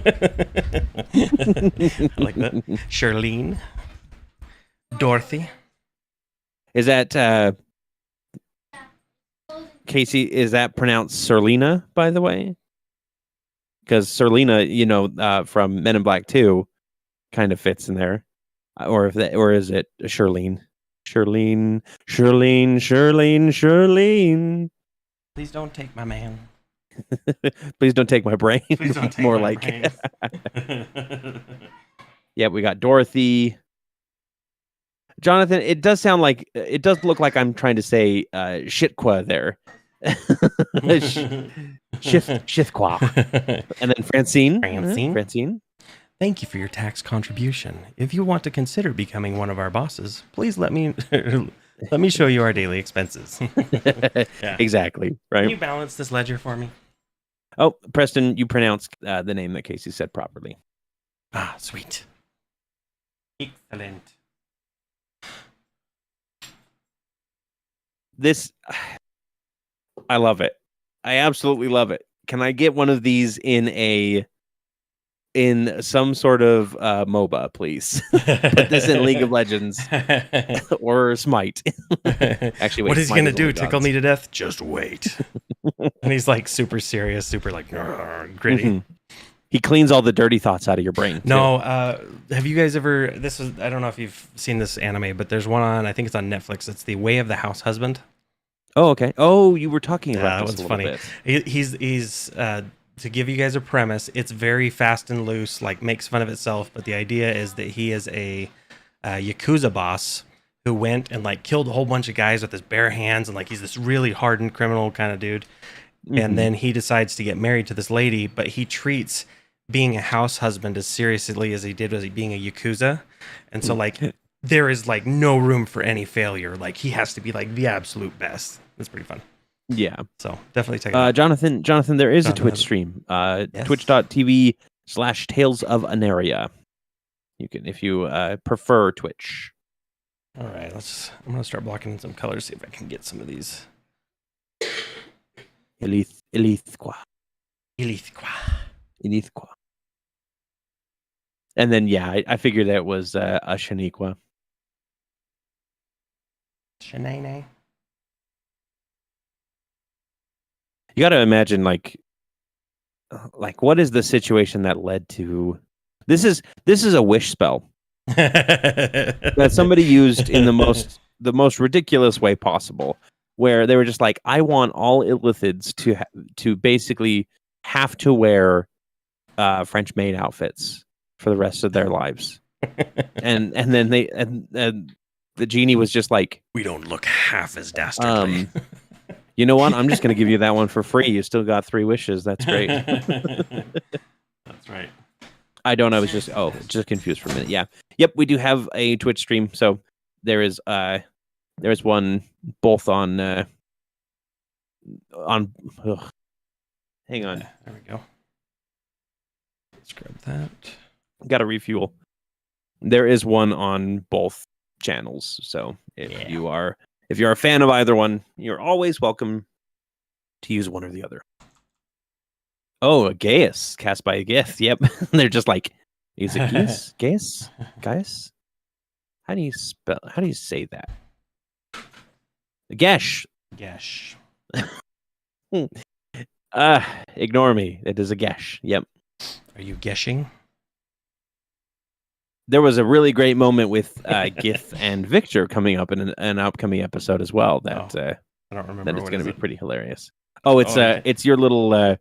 like that. Charlene. Dorothy. Is that Casey? Is that pronounced Serlina, by the way? Because Serlina, from Men in Black 2, kind of fits in there. Or is it Charlene? Charlene. Please don't take my man. Please don't take my brain. Please don't take More my like brain. Yeah, we got Dorothy. Jonathan, it does look like I'm trying to say shitqua there. Shithqua. And then Francine. Thank you for your tax contribution. If you want to consider becoming one of our bosses, please let me show you our daily expenses. Yeah. Exactly. Right. Can you balance this ledger for me? Oh, Preston, you pronounced the name that Casey said properly. Ah, sweet. Excellent. I love it. I absolutely love it. can I get one of these in some sort of MOBA, please? Put this in League of Legends or Smite. Actually, wait, what is he Smite gonna do? only Tickle gods. me to death? Just wait. And he's like super serious, super like gritty. Mhm. He cleans all the dirty thoughts out of your brain. No, have you guys ever? I don't know if you've seen this anime, but there's one on. I think it's on Netflix. It's The Way of the House Husband. Oh, okay. Oh, you were talking about That this one's a funny. bit. He's to give you guys a premise. It's very fast and loose, like makes fun of itself. But the idea is that he is a yakuza boss who went and like killed a whole bunch of guys with his bare hands, and like he's this really hardened criminal kind of dude. Mm-hmm. And then he decides to get married to this lady, but he treats being a house husband as seriously as he did as being a yakuza. And so like there is like no room for any failure. Like he has to be like the absolute best. It's pretty fun. Yeah. So definitely check it out. Jonathan, there is a Twitch stream. Yes. Twitch.tv/Tales of Aneria. You can, if you prefer Twitch. All right, I'm gonna start blocking in some colors, see if I can get some of these. Elithqua. And then I figured that was a Shaniqua. Shanae. You got to imagine like what is the situation that led to this is a wish spell that somebody used in the most ridiculous way possible, where they were just like, I want all Illithids to basically have to wear French maid outfits for the rest of their lives. and then the genie was just like, we don't look half as dastardly. You know what? I'm just going to give you that one for free. You still got 3 wishes. That's great. That's right. I was just confused for a minute. Yeah. Yep, we do have a Twitch stream. So there's one both on hang on. There we go. Let's grab that. Got to refuel. There is one on both channels. So if you're a fan of either one, you're always welcome to use one or the other. Oh, a Gaius cast by a Gith. Yep. They're just like, is it Gaius? Gaius? How do you say that? Gesh. Ignore me. It is a Gesh. Yep. Are you gueshing? There was a really great moment with Gith and Victor coming up in an upcoming episode as well. That I don't remember. That it's going to be pretty hilarious. Oh, it's your little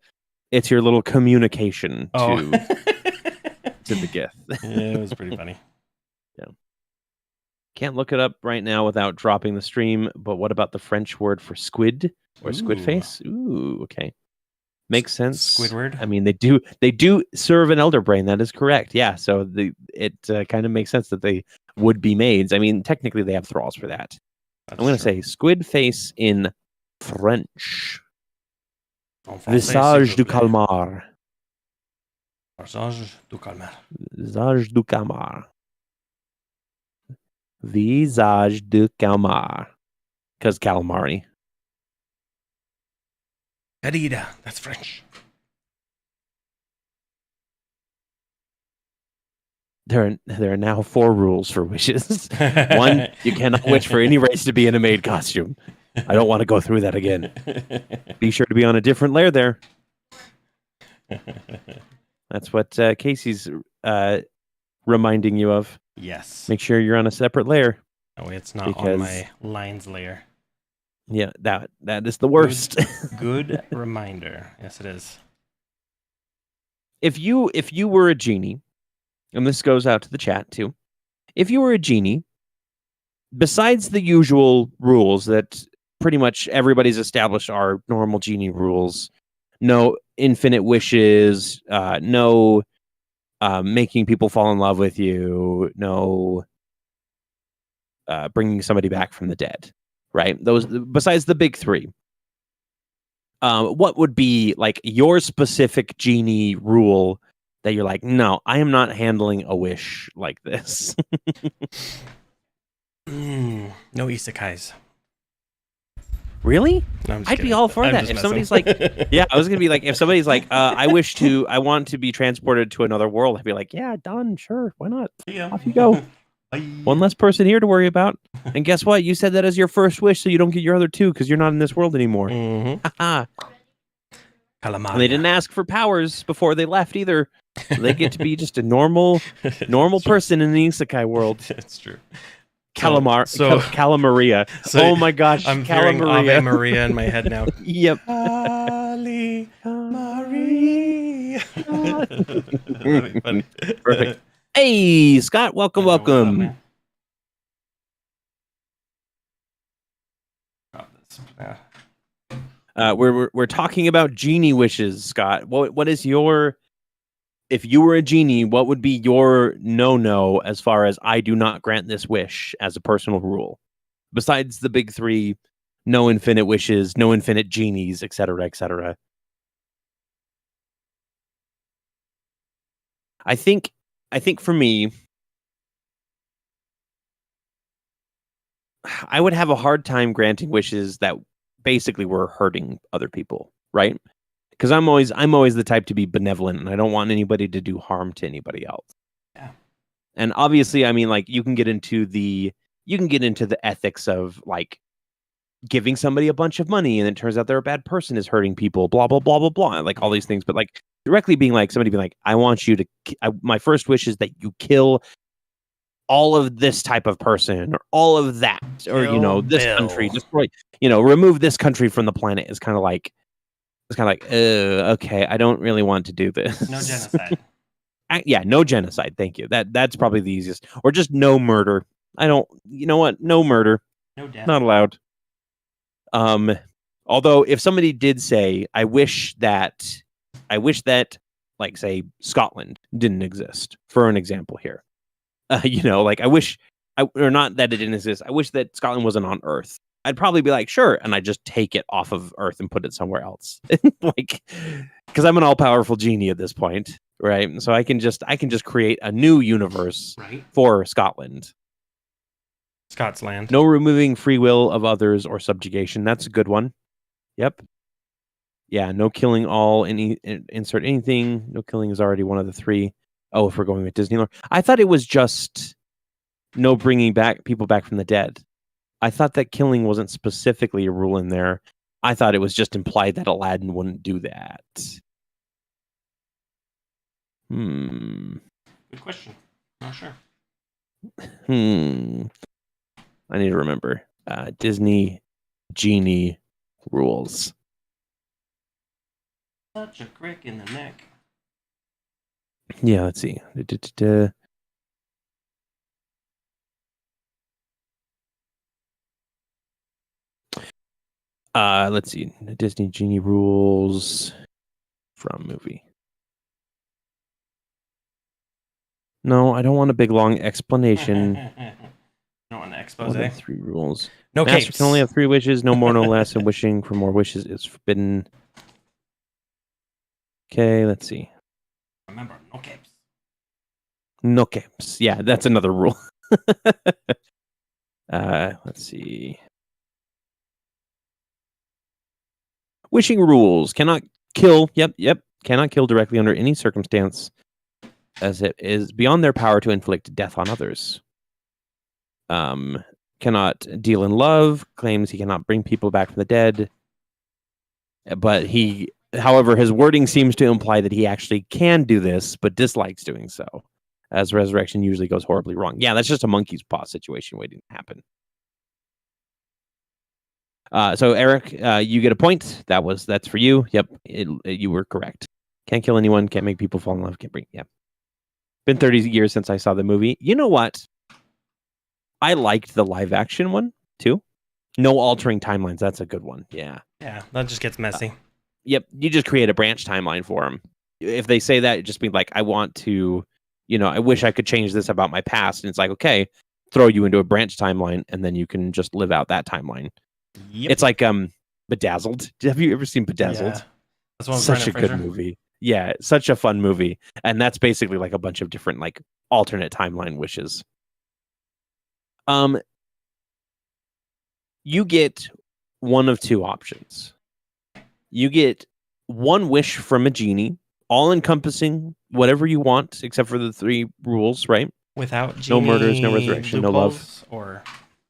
communication to the Gith. Yeah, it was pretty funny. Yeah. Can't look it up right now without dropping the stream. But what about the French word for squid or squid face? Ooh, okay. Makes sense. Squidward. I mean, they do serve an elder brain. That is correct. Yeah. So it kind of makes sense that they would be maids. I mean, technically they have thralls for that. I'm going to say squid face in French. Visage du calmar. Visage du calmar. Visage du calmar. Visage du calmar. Because calamari. Carida. That's French. There are now 4 rules for wishes. 1, you cannot wish for any race to be in a maid costume. I don't want to go through that again. Be sure to be on a different layer there. That's what Casey's reminding you of. Yes. Make sure you're on a separate layer. Oh, it's not on my lines layer. Yeah, that is the worst. Good reminder. Yes, it is. If you were a genie, and this goes out to the chat too, if you were a genie, besides the usual rules that pretty much everybody's established are normal genie rules, no infinite wishes, no making people fall in love with you, no bringing somebody back from the dead, right? Those, besides the big 3, what would be like your specific genie rule that you're like, no, I am not handling a wish like this? No isekais. Really? No, I'm just I'd kidding. be all for I'm that. just If messing. somebody's like, yeah, I was gonna be like, if somebody's like, I want to be transported to another world, I'd be like, yeah, done, sure, why not? Yeah. Off you go. Bye. One less person here to worry about. And guess what? You said that as your first wish, so you don't get your other two because you're not in this world anymore. Mm-hmm. And they didn't ask for powers before they left either. So they get to be just a normal person in the isekai world. It's true. Calamaria. Oh my gosh, I'm hearing Ave Maria in my head now. Yep. Ali Maria. That'd be funny. Perfect. Hey, Scott, welcome. What's up, man? We're talking about genie wishes, Scott. What is your, if you were a genie, what would be your no as far as I do not grant this wish as a personal rule? Besides the big three, no infinite wishes, no infinite genies, etc., etc. I think for me, I would have a hard time granting wishes that basically were hurting other people, right? Because I'm always the type to be benevolent, and I don't want anybody to do harm to anybody else. Yeah. And obviously, I mean, like you can get into the ethics of like giving somebody a bunch of money, and it turns out they're a bad person is hurting people, blah blah blah blah blah, like all these things. But like directly being like somebody being like, I want you to. My first wish is that you kill all of this type of person, or all of that, or this country, destroy, remove this country from the planet. Is kind of like. It's kind of like, okay, I don't really want to do this. No genocide. No genocide. Thank you. That's probably the easiest. Or just no murder. I don't. You know what? No murder. No death. Not allowed. Although if somebody did say, I wish that, like say Scotland didn't exist, for an example here. Like I wish, or not that it didn't exist. I wish that Scotland wasn't on Earth. I'd probably be like, sure, and I just take it off of Earth and put it somewhere else, like, because I'm an all-powerful genie at this point, right? So I can just create a new universe for Scotland. Scotsland. No removing free will of others or subjugation. That's a good one. Yep. Yeah. No killing all. Insert anything. No killing is already one of the three. Oh, if we're going with Disney lore, I thought it was just no bringing people back from the dead. I thought that killing wasn't specifically a rule in there. I thought it was just implied that Aladdin wouldn't do that. Good question. Not sure. I need to remember. Disney genie rules. Such a crick in the neck. Yeah, let's see. Let's see. Disney genie rules from movie. No, I don't want a big long explanation. Don't want an expose. What are the 3 rules? No Master capes. can only have 3 wishes, no more, no less, and wishing for more wishes is forbidden. Okay, let's see. Remember, no capes. No capes. Yeah, that's another rule. Let's see. Wishing rules. Cannot kill. Yep. Cannot kill directly under any circumstance, as it is beyond their power to inflict death on others. Cannot deal in love. Claims he cannot bring people back from the dead. But however, his wording seems to imply that he actually can do this, but dislikes doing so, as resurrection usually goes horribly wrong. Yeah, that's just a monkey's paw situation waiting to happen. So Eric, you get a point. That's for you. Yep, you were correct. Can't kill anyone. Can't make people fall in love. Can't bring. Yeah. Been 30 years since I saw the movie. You know what? I liked the live action one too. No altering timelines. That's a good one. Yeah. Yeah, that just gets messy. Yep. You just create a branch timeline for them. If they say that, just be like, I want to, I wish I could change this about my past. And it's like, okay, throw you into a branch timeline, and then you can just live out that timeline. Yep. It's like Bedazzled. Have you ever seen Bedazzled? Yeah. That's one. Such a good movie. Yeah, such a fun movie. And that's basically like a bunch of different like alternate timeline wishes. You get one of two options. You get one wish from a genie, all encompassing whatever you want, except for the 3 rules, right? Without genie no murders, no resurrection, no love. Or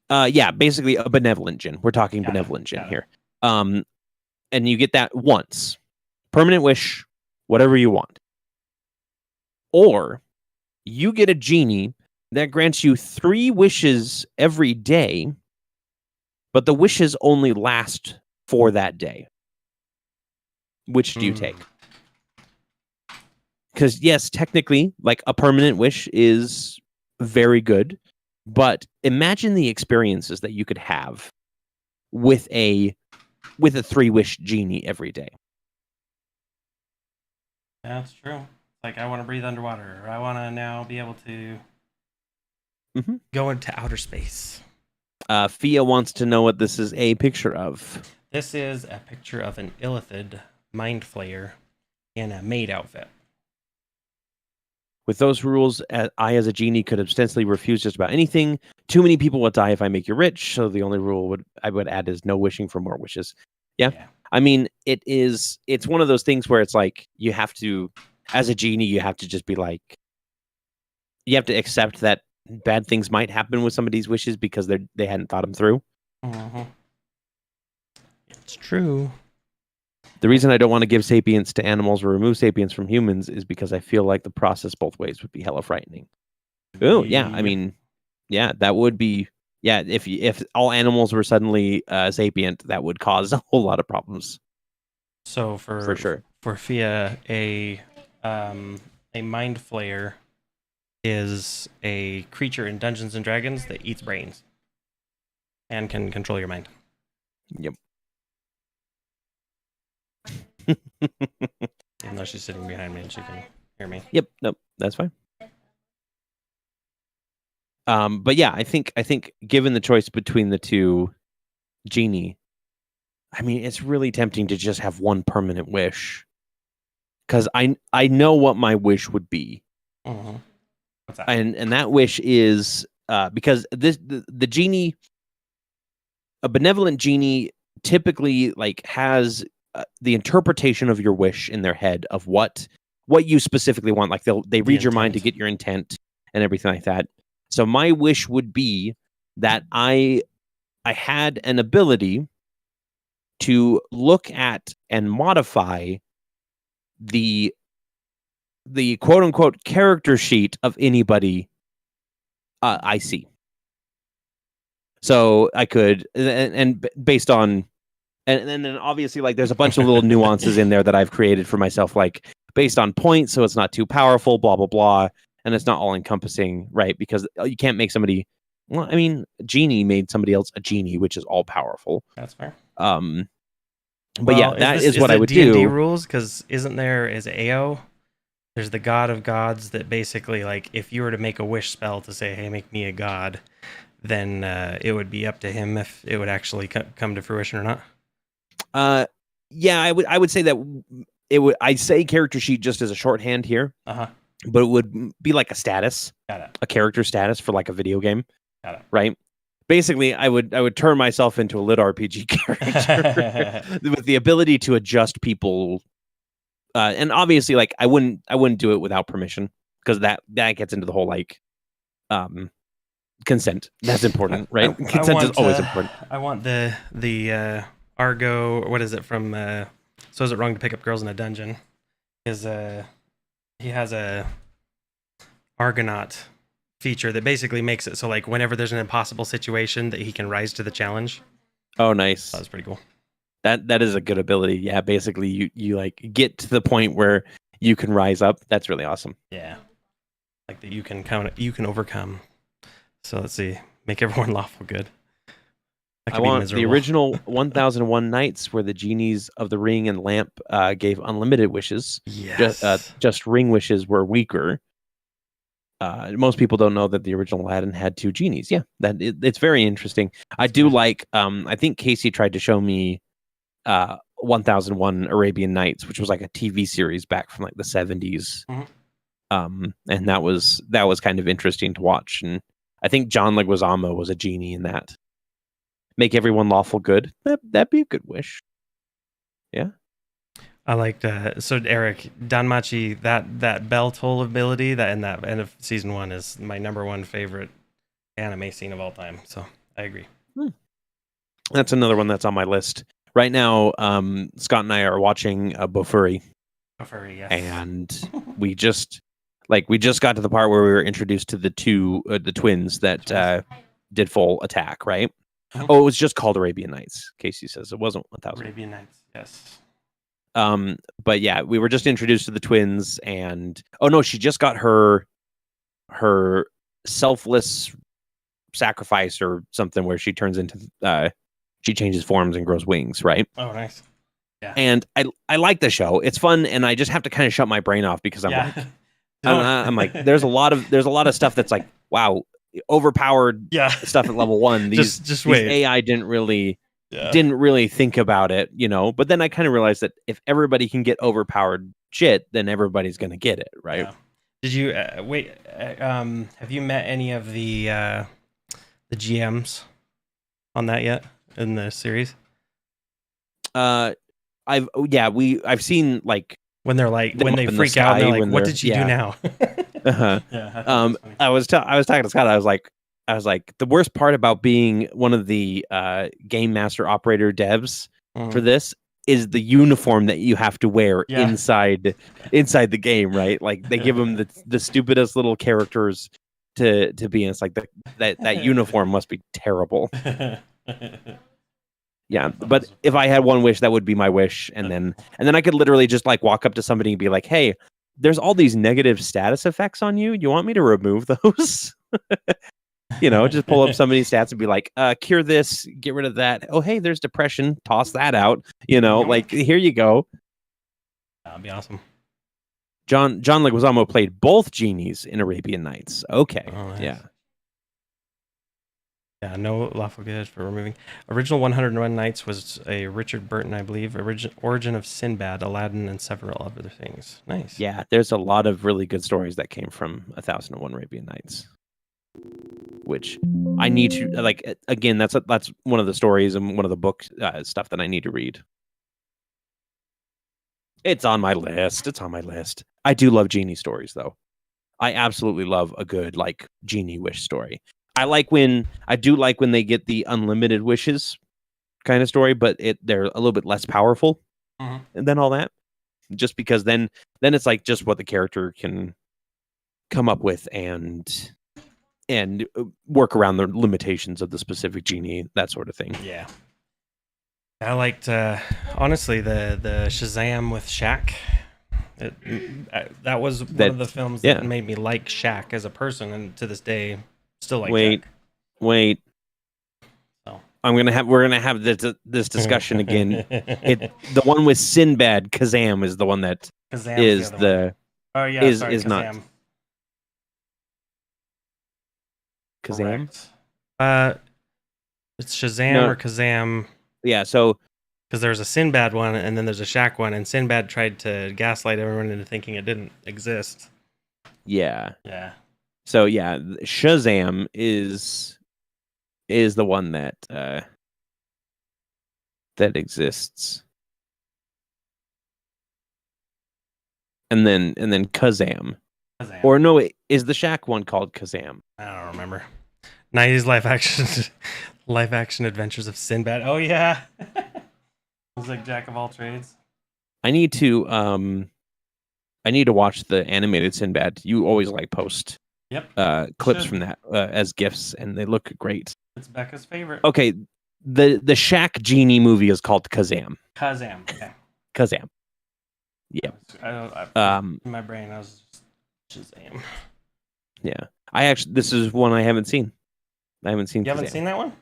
yeah, basically a benevolent djinn. We're talking benevolent djinn here. And you get that once. Permanent wish, whatever you want. Or you get a genie that grants you 3 wishes every day, but the wishes only last for that day. Which do you take? Because yes, technically, like a permanent wish is very good, but imagine the experiences that you could have with a 3-wish genie every day. Yeah, that's true. Like, I want to breathe underwater, or I want to now be able to go into outer space. Fia wants to know what this is a picture of. This is a picture of an illithid mind flayer in a maid outfit. With those rules, I, as a genie, could ostensibly refuse just about anything. Too many people would die if I make you rich, so the only rule I would add is no wishing for more wishes. Yeah. I mean, it's one of those things where it's like, you have to, as a genie, you have to just be like, you have to accept that bad things might happen with some of these wishes because they hadn't thought them through. It's true. The reason I don't want to give sapience to animals or remove sapience from humans is because I feel like the process both ways would be hella frightening. Oh, yeah. I mean, yeah, that would be, yeah, if all animals were suddenly sapient, that would cause a whole lot of problems. So for sure. For Fia, a mind flayer is a creature in Dungeons and Dragons that eats brains and can control your mind. Yep. Even though she's sitting behind me and she can hear me. Yep. Nope. That's fine. But yeah, I think given the choice between the 2 genie, I mean, it's really tempting to just have one permanent wish. Because I know what my wish would be. What's that? And that wish is because the genie, a benevolent genie, typically like has the interpretation of your wish in their head of what you specifically want. Like they read your mind to get your intent and everything like that. So my wish would be that I had an ability to look at and modify the quote unquote character sheet of anybody I see. So I could, and based on, and then obviously like there's a bunch of little nuances in there that I've created for myself, like based on points, so it's not too powerful, blah blah blah, and it's not all encompassing, right? Because you can't make somebody. Well, I mean, Genie made somebody else a genie, which is all powerful. That's fair. But yeah, that is what I would do. D&D rules, because isn't there is AO? There's the god of gods that basically, like, if you were to make a wish spell to say, "Hey, make me a god," then it would be up to him if it would actually come to fruition or not. Yeah, I would say that it would. I say character sheet just as a shorthand here. But it would be like a status, a character status for like a video game. Right. Basically, I would turn myself into a lit RPG character with the ability to adjust people, and obviously, like I wouldn't do it without permission because that gets into the whole like, consent. That's important, right? Consent is always important. I want the Argo. What is it from? So is it wrong to pick up girls in a dungeon? Is he has a Argonaut feature that basically makes it so like whenever there's an impossible situation that he can rise to the challenge. Oh, nice. That was pretty cool. That is a good ability. Yeah, basically you like get to the point where you can rise up. That's really awesome. Yeah. Like that you can overcome. So let's see. Make everyone lawful good. I want the original 1001 Nights where the genies of the ring and lamp gave unlimited wishes. Yes. Just ring wishes were weaker. Most people don't know that the original Aladdin had 2 genies. Yeah, it's very interesting. I do like. I think Casey tried to show me 1001 Arabian Nights, which was like a TV series back from like the 70s. And that was kind of interesting to watch. And I think John Leguizamo was a genie in that. make everyone lawful good. That'd be a good wish. Yeah. I liked so Eric Danmachi, that bell toll ability that in that end of season 1 is my number 1 favorite anime scene of all time. So I agree. That's another one that's on my list right now. Scott and I are watching Bofuri. Bofuri, yes. And we just got to the part where we were introduced to the twins that did full attack, right? Mm-hmm. Oh, it was just called Arabian Nights. Casey says it wasn't 1000. Arabian Nights, yes. But yeah, we were just introduced to the twins, and she just got her selfless sacrifice or something where she turns into she changes forms and grows wings, right? Oh, nice. Yeah. And I like the show. It's fun, and I just have to kind of shut my brain off because I'm like there's a lot of stuff that's like, wow, overpowered stuff at level 1. These AI didn't really think about it, but then I kind of realized that if everybody can get overpowered shit, then everybody's going to get it, right? Yeah. Did you have you met any of the GMs on that yet in the series? I've seen like when they're like when they freak out and they're like, what did she do now? I was talking to Scott. I was like, the worst part about being one of the game master operator devs for this is the uniform that you have to wear inside the game, right? Like they give them the stupidest little characters to be in. It's like that uniform must be terrible. Yeah, but if I had one wish, that would be my wish, and then I could literally just like walk up to somebody and be like, "Hey, there's all these negative status effects on you. You want me to remove those?" Just pull up somebody's stats and be like, "Cure this, get rid of that. Oh, hey, there's depression. Toss that out. Like here you go." That'd be awesome. John Leguizamo played both genies in Arabian Nights. Okay, nice. Yeah. Yeah, no lawful good for removing. Original 101 Nights was a Richard Burton, I believe. Origin of Sinbad, Aladdin, and several other things. Nice. Yeah, there's a lot of really good stories that came from 1001 Arabian Nights, which I need to like. Again, that's one of the stories and one of the book stuff that I need to read. It's on my list. I do love genie stories, though. I absolutely love a good like genie wish story. I do like when they get the unlimited wishes kind of story, but they're a little bit less powerful than all that. Just because then it's like just what the character can come up with and work around the limitations of the specific genie, that sort of thing. Yeah. I liked honestly the Shazam with Shaq. That was one of the films that made me like Shaq as a person, and to this day still like Wait. Oh. We're gonna have this discussion again. The one with Sinbad, Kazam is the one that is the is not Kazam. It's Shazam or Kazam. Yeah, so because there's a Sinbad one and then there's a Shaq one, and Sinbad tried to gaslight everyone into thinking it didn't exist. Yeah. Yeah. So yeah, Shazam is the one that exists, and then Kazam. Or no, is the Shaq one called Kazam? I don't remember. 90s live action adventures of Sinbad. Oh yeah, it was like Jack of all trades. I need to watch the animated Sinbad. You always like post clips from that as GIFs, and they look great. It's Becca's favorite. Okay, the Shaq Genie movie is called Kazam. Kazam. Okay. Kazam. Yeah. In my brain, I was just Shazam. Yeah. This is one I haven't seen. I haven't seen. You haven't seen that one?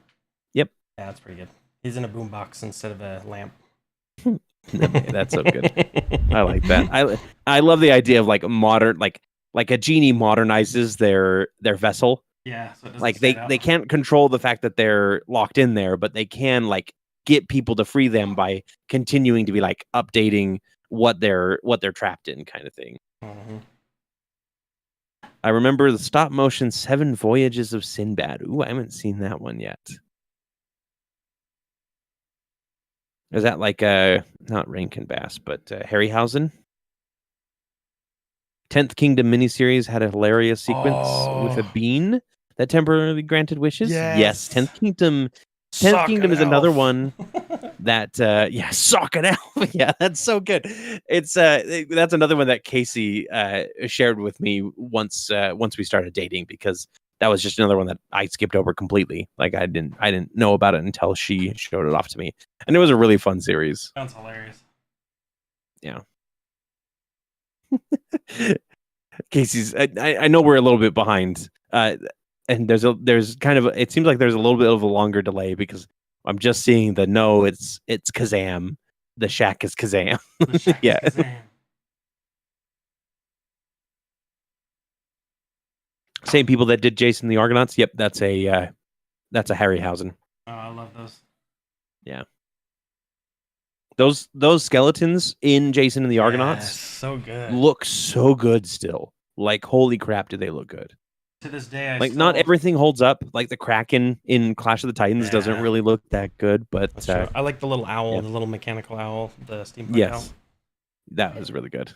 Yep. Yeah, that's pretty good. He's in a boombox instead of a lamp. That's so good. I like that. I love the idea of like modern, like a genie modernizes their vessel. Yeah. So like they can't control the fact that they're locked in there, but they can like get people to free them by continuing to be like updating what they're trapped in, kind of thing. Mm-hmm. I remember the stop motion 7 Voyages of Sinbad. Ooh, I haven't seen that one yet. Is that like not Rankin Bass, but Harryhausen? 10th Kingdom miniseries had a hilarious sequence with a bean that temporarily granted wishes. Yes, 10th Kingdom. 10th Kingdom is another one that sock it elf. Yeah, that's so good. It's that's another one that Casey shared with me once we started dating, because that was just another one that I skipped over completely. Like I didn't know about it until she showed it off to me, and it was a really fun series. Sounds hilarious. Yeah. Casey's. I know we're a little bit behind, and there's kind of it seems like there's a little bit of a longer delay because I'm just seeing it's Kazam. The shack is Kazam. Yeah. Is Kazam. Same people that did Jason the Argonauts. Yep, that's a Harryhausen. Oh, I love those. Yeah. Those skeletons in Jason and the Argonauts, so good. Look so good still. Like, holy crap, do they look good? To this day, not everything holds up. Like the Kraken in Clash of the Titans doesn't really look that good, but I like the little owl, the little mechanical owl, the steampunk owl. That was really good.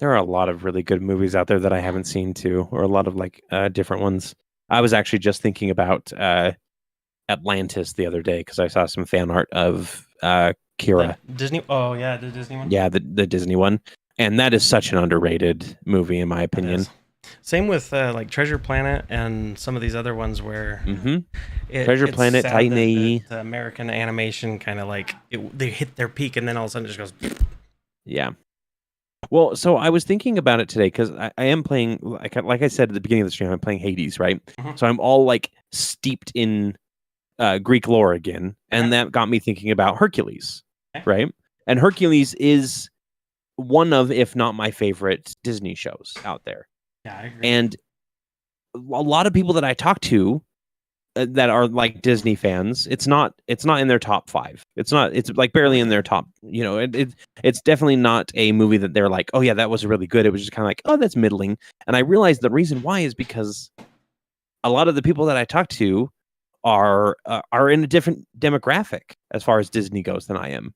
There are a lot of really good movies out there that I haven't seen too, or a lot of like different ones. I was actually just thinking about Atlantis the other day because I saw some fan art of Kira. Disney. Oh yeah, the Disney one. Yeah, the Disney one, and that is such an underrated movie in my opinion. Same with like Treasure Planet and some of these other ones where Treasure Planet, Titan AE, the American animation kind of like they hit their peak and then all of a sudden it just goes. Yeah. Well, so I was thinking about it today because I am playing, like I said at the beginning of the stream, I'm playing Hades, right? So I'm all like steeped in Greek lore again, and that got me thinking about Hercules, right? And Hercules is one of, if not my favorite Disney shows out there. Yeah, I agree. And a lot of people that I talk to that are like Disney fans, it's not in their top 5. It's like barely in their top, it's definitely not a movie that they're like, oh yeah, that was really good. It was just kind of like, oh, that's middling. And I realized the reason why is because a lot of the people that I talk to are in a different demographic as far as Disney goes than I am,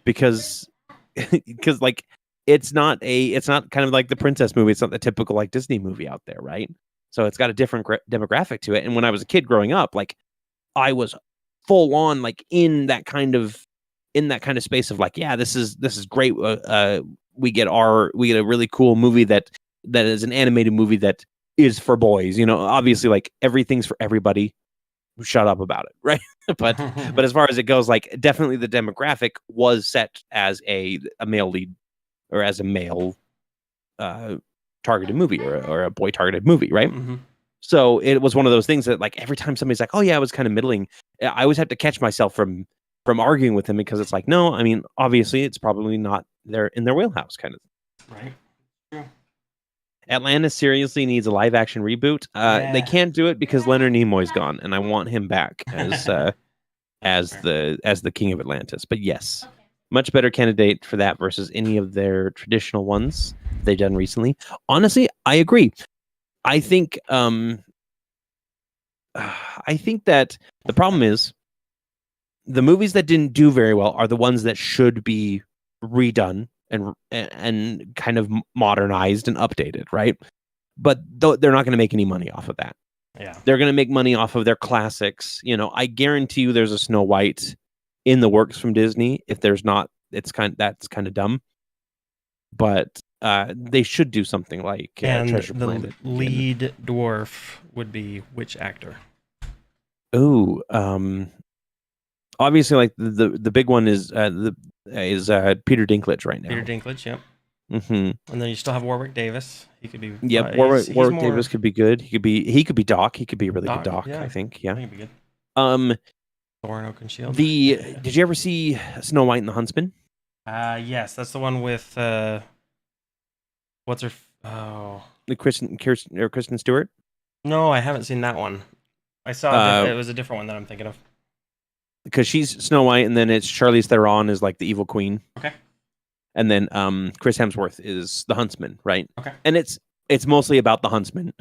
because like it's not kind of like the princess movie. It's not the typical like Disney movie out there, right? So it's got a different demographic to it. And when I was a kid growing up, like I was full on like in that kind of space of like, yeah, this is great. We get a really cool movie that is an animated movie that is for boys. Obviously like everything's for everybody. Shut up about it, right? but as far as it goes, like definitely the demographic was set as a male lead or as a male targeted movie or a boy targeted movie, right? So it was one of those things that like every time somebody's like, oh yeah, it was kind of middling, I always have to catch myself from arguing with them, because it's like, no, I mean, obviously it's probably not in their wheelhouse kind of thing. Right. True. Atlantis seriously needs a live action reboot. They can't do it because Leonard Nimoy's gone, and I want him back as the king of Atlantis. But yes, much better candidate for that versus any of their traditional ones they've done recently. Honestly, I agree. I think that the problem is the movies that didn't do very well are the ones that should be redone and kind of modernized and updated, right? But they're not going to make any money off of that. Yeah, they're going to make money off of their classics. I guarantee you, there's a Snow White in the works from Disney. If there's not, that's kind of dumb. But they should do something like Treasure Planet. The lead dwarf would be which actor? Oh, obviously, like the big one is Peter Dinklage right now. Peter Dinklage, yep. And then you still have Warwick Davis. He could be. Yep, Warwick Davis could be good. He could be Doc. He could be a really good Doc. Yeah. I think. Yeah. I think he'd be good. Thorin Oakenshield. Did you ever see Snow White and the Huntsman? Yes, that's the one with what's her? The Kristen Stewart. No, I haven't seen that one. I saw it was a different one that I'm thinking of. Because she's Snow White, and then it's Charlize Theron is like the evil queen. Okay. And then Chris Hemsworth is the huntsman, right? Okay. And it's mostly about the huntsman.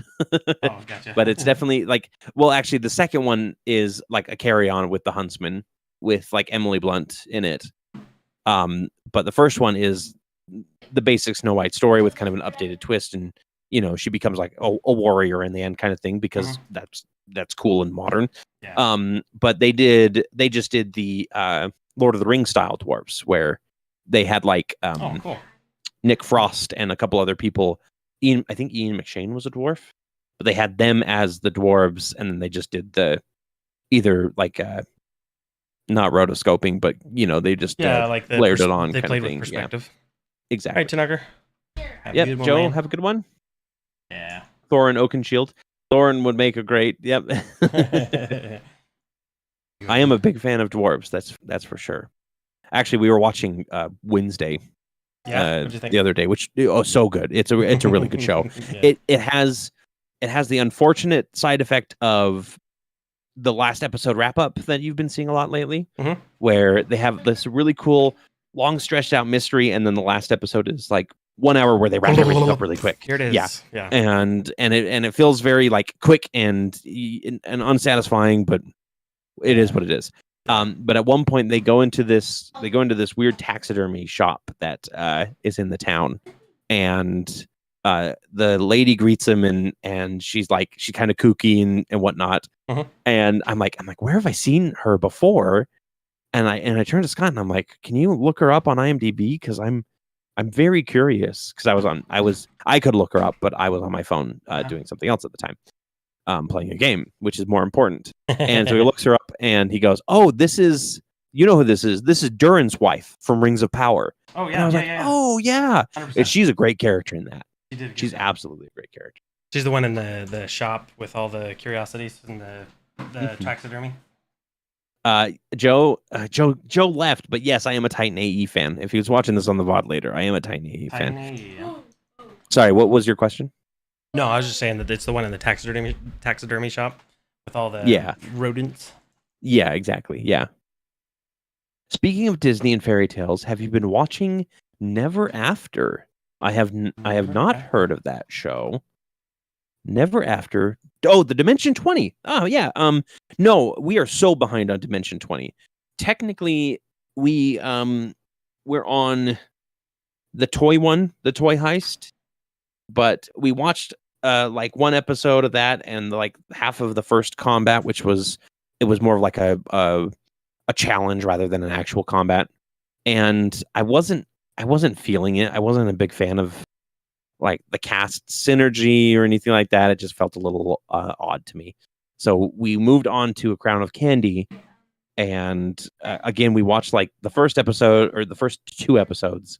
Gotcha. But it's definitely like, well, actually, the second one is like a carry on with the huntsman, with like Emily Blunt in it. But the first one is the basic Snow White story with kind of an updated twist, and she becomes like a warrior in the end, kind of thing, because that's cool and modern. Yeah. But they just did the Lord of the Rings style dwarves, where they had like cool. Nick Frost and a couple other people. I think Ian McShane was a dwarf, but they had them as the dwarves, and then they just did either like not rotoscoping, but they just like layered it on. They kind played of with thing. perspective. Yeah. Exactly. All right, Tanaka. Yep, Joe, have a good one. Yeah. Thorin Oakenshield. Thorin would make a great. Yep. I am a big fan of dwarves. That's for sure. Actually, we were watching Wednesday. What'd you think? The other day, which so good. It's a really good show. Yeah. It has the unfortunate side effect of the last episode wrap up that you've been seeing a lot lately, where they have this really cool long stretched out mystery, and then the last episode is like 1 hour where they wrap everything up really quick. Here it is. Yeah. And it feels very like quick and unsatisfying, but it is what it is. But at one point they go into this weird taxidermy shop that is in the town, and the lady greets him, and she's like, she's kind of kooky and whatnot. And I'm like, where have I seen her before? And I turn to Scott and I'm like, can you look her up on IMDb? Because I'm very curious, because I could look her up, but I was on my phone doing something else at the time, playing a game, which is more important. And so he looks her up and he goes, "Oh, this is, who this is? This is Durin's wife from Rings of Power." Oh yeah, and I was like, yeah. "Oh yeah," 100%. and she's a great character in that. She's job. absolutely a great character. She's the one in the shop with all the curiosities and the taxidermy. Joe left, but yes, I am a Titan AE fan. If he was watching this on the VOD later, I am a Titan AE fan. Yeah. Sorry, what was your question? No, I was just saying that it's the one in the taxidermy shop with all the rodents. Yeah, exactly. Yeah. Speaking of Disney and fairy tales, have you been watching Never After? I have not heard of that show. Never After. Oh, the Dimension 20. Oh, yeah. No, we are so behind on Dimension 20. Technically, we're on the toy one, the toy heist, but we watched like one episode of that and like half of the first combat, which was more of like a challenge rather than an actual combat. And I wasn't feeling it. I wasn't a big fan of like the cast synergy or anything like that. It just felt a little odd to me. So we moved on to A Crown of Candy, and again we watched like the first episode or the first 2 episodes,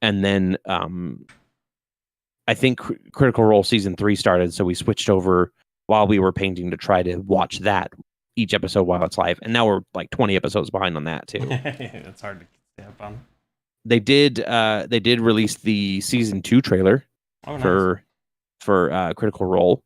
and then I think Critical Role season 3 started, so we switched over while we were painting to try to watch that each episode while it's live, and now we're like 20 episodes behind on that too. It's hard to stay up on. They did release the season 2 trailer for Critical Role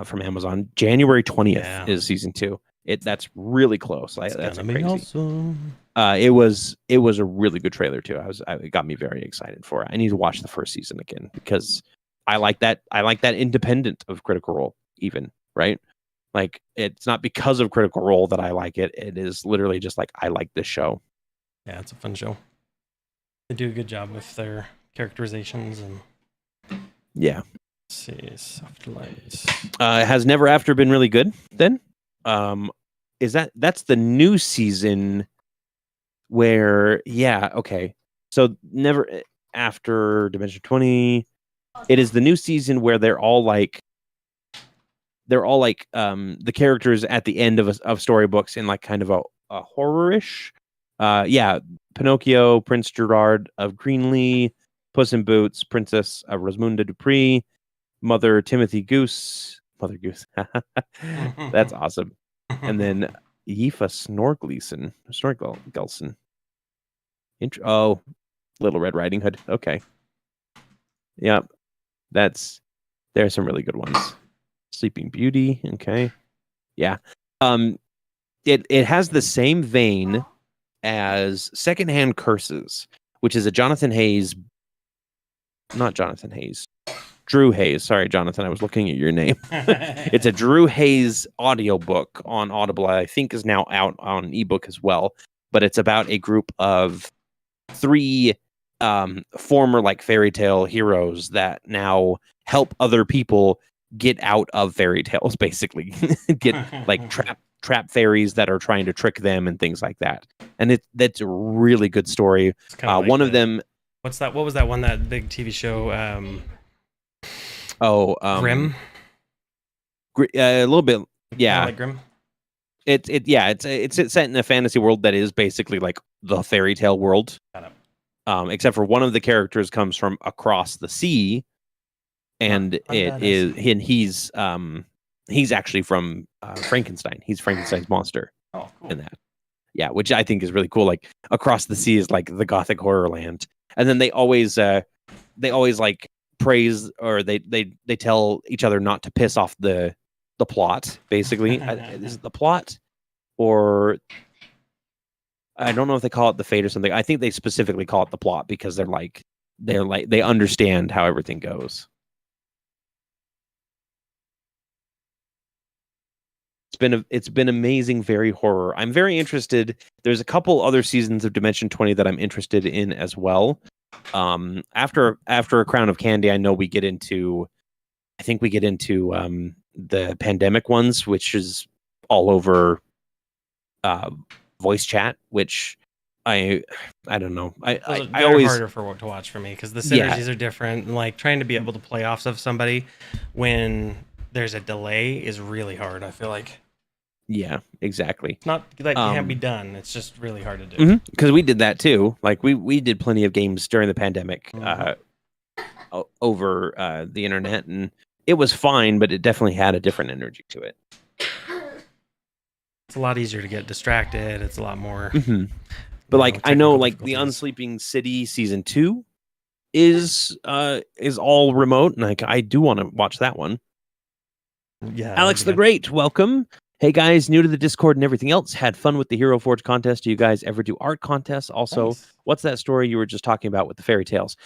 from Amazon. January 20th is season 2. That's really close. That's crazy. Awesome. It was a really good trailer too. It got me very excited for it. I need to watch the first season again because I like that independent of Critical Role, even, right? Like, it's not because of Critical Role that I like it. It is literally just like, I like this show. Yeah, it's a fun show. They do a good job with their characterizations and yeah. Let's see, Cthuloids. Has Never After been really good then? Is that's the new season where okay. So Never After Dimension 20, it is the new season where they're all like the characters at the end of storybooks in like kind of a horror-ish. Pinocchio, Prince Gerard of Greenlee, Puss in Boots, Princess Rosmunda Dupree, Mother Goose. That's awesome. And then Yifa Snorgelson. Little Red Riding Hood. Okay. Yep. There's some really good ones. Sleeping Beauty. Okay. Yeah. It has the same vein as Secondhand Curses, which is a Jonathan Hayes Drew Hayes. Sorry, Jonathan, I was looking at your name. It's a Drew Hayes audiobook on Audible. I think is now out on ebook as well. But it's about a group of 3 former like fairy tale heroes that now help other people get out of fairy tales, basically. Get like trap fairies that are trying to trick them and things like that. And that's a really good story. Like one of them. What's that? What was that one? That big TV show? Grimm. A little bit, yeah. Like Grimm. It's set in a fantasy world that is basically like the fairy tale world. Except for one of the characters comes from across the sea, and he's actually from Frankenstein. He's Frankenstein's monster. Oh, cool. In that, yeah, which I think is really cool. Like across the sea is like the gothic horror land, and then they always like praise, or they tell each other not to piss off the plot. Basically, is it the plot, or I don't know if they call it the fate or something. I think they specifically call it the plot because they understand how everything goes. It's been amazing, very horror. I'm very interested. There's a couple other seasons of Dimension 20 that I'm interested in as well. After A Crown of Candy, I know we get into the pandemic ones, which is all over voice chat, which I don't know. I always harder to watch for me because the synergies are different, and like trying to be able to play off of somebody when there's a delay is really hard. I feel like. Yeah, exactly. It's not that it can't be done. It's just really hard to do. Because we did that too. Like we did plenty of games during the pandemic over the internet, and it was fine, but it definitely had a different energy to it. It's a lot easier to get distracted. It's a lot more. But like I know, like the Unsleeping City season 2 is all remote, and like I do want to watch that one. Yeah, Alex the Great, welcome. Hey guys, new to the Discord and everything else. Had fun with the Hero Forge contest. Do you guys ever do art contests? Also, nice. What's that story you were just talking about with the fairy tales?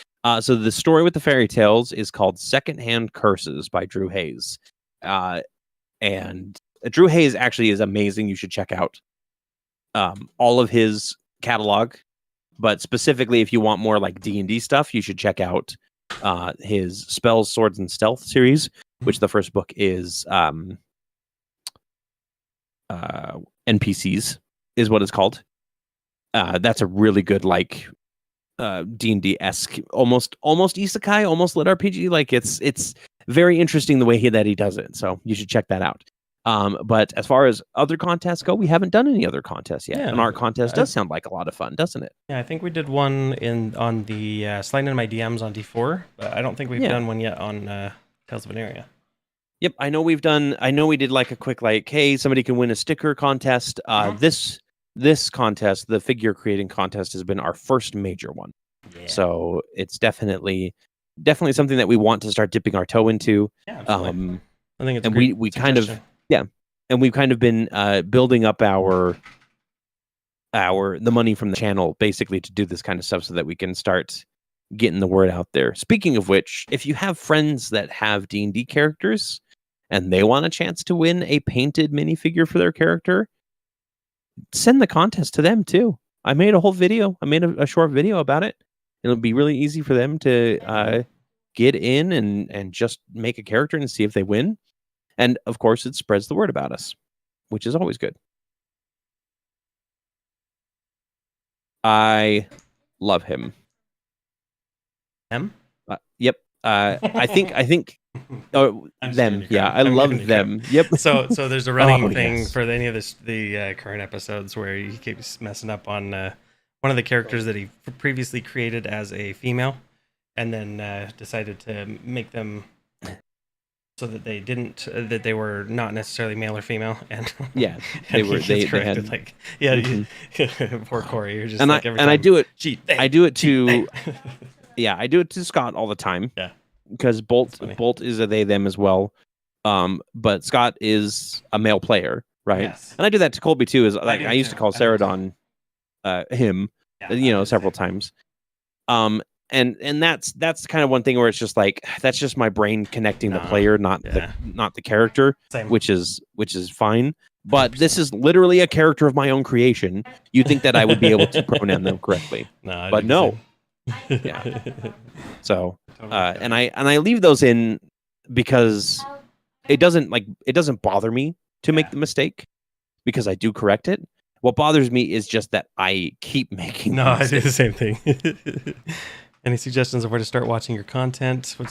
So the story with the fairy tales is called Secondhand Curses by Drew Hayes. And Drew Hayes actually is amazing. You should check out all of his catalog. But specifically, if you want more like D&D stuff, you should check out his Spells, Swords, and Stealth series, which the first book is NPCs is what it's called. That's a really good like D&D-esque, almost isekai, almost lit RPG. Like it's very interesting the way he does it. So you should check that out. But as far as other contests go, we haven't done any other contests yet. An art contest does sound like a lot of fun, doesn't it? Yeah, I think we did one on the sliding in my DMs on D4, but I don't think we've done one yet on Tales of Aneria. Yep, I know we did like a quick like, hey, somebody can win a sticker contest. This contest, the figure creating contest, has been our first major one. Yeah. So it's definitely something that we want to start dipping our toe into. Yeah, absolutely. I think it's and we kind of and we've kind of been building up the money from the channel basically to do this kind of stuff so that we can start getting the word out there. Speaking of which, if you have friends that have D&D characters and they want a chance to win a painted minifigure for their character, send the contest to them too. I made a whole video. I made a short video about it. It'll be really easy for them to get in and just make a character and see if they win. And of course, it spreads the word about us, which is always good. I love him. Them? Yep. I think. Oh, them. Yeah, I love them. Yep. So there's a running thing for any of the current episodes where he keeps messing up on one of the characters that he previously created as a female, and then decided to make them so that they were not necessarily male or female. And yeah, they were. They had like poor Corey. You're just and like I do it. I do it to. Cheat. Yeah, I do it to Scott all the time. Yeah. Because Bolt is a they them as well, but Scott is a male player, right? Yes. And I do that to Colby too. Is like I used to call Saradon him, several times. and that's kind of one thing where it's just like that's just my brain connecting the player, not the character. Same. which is fine. But 100%. This is literally a character of my own creation. You'd think that I would be able to pronoun them correctly, but no. Yeah. So and I leave those in because it doesn't bother me to make the mistake, because I do correct it. What bothers me is just that I keep making. No, I do the same thing. Any suggestions of where to start watching your content? What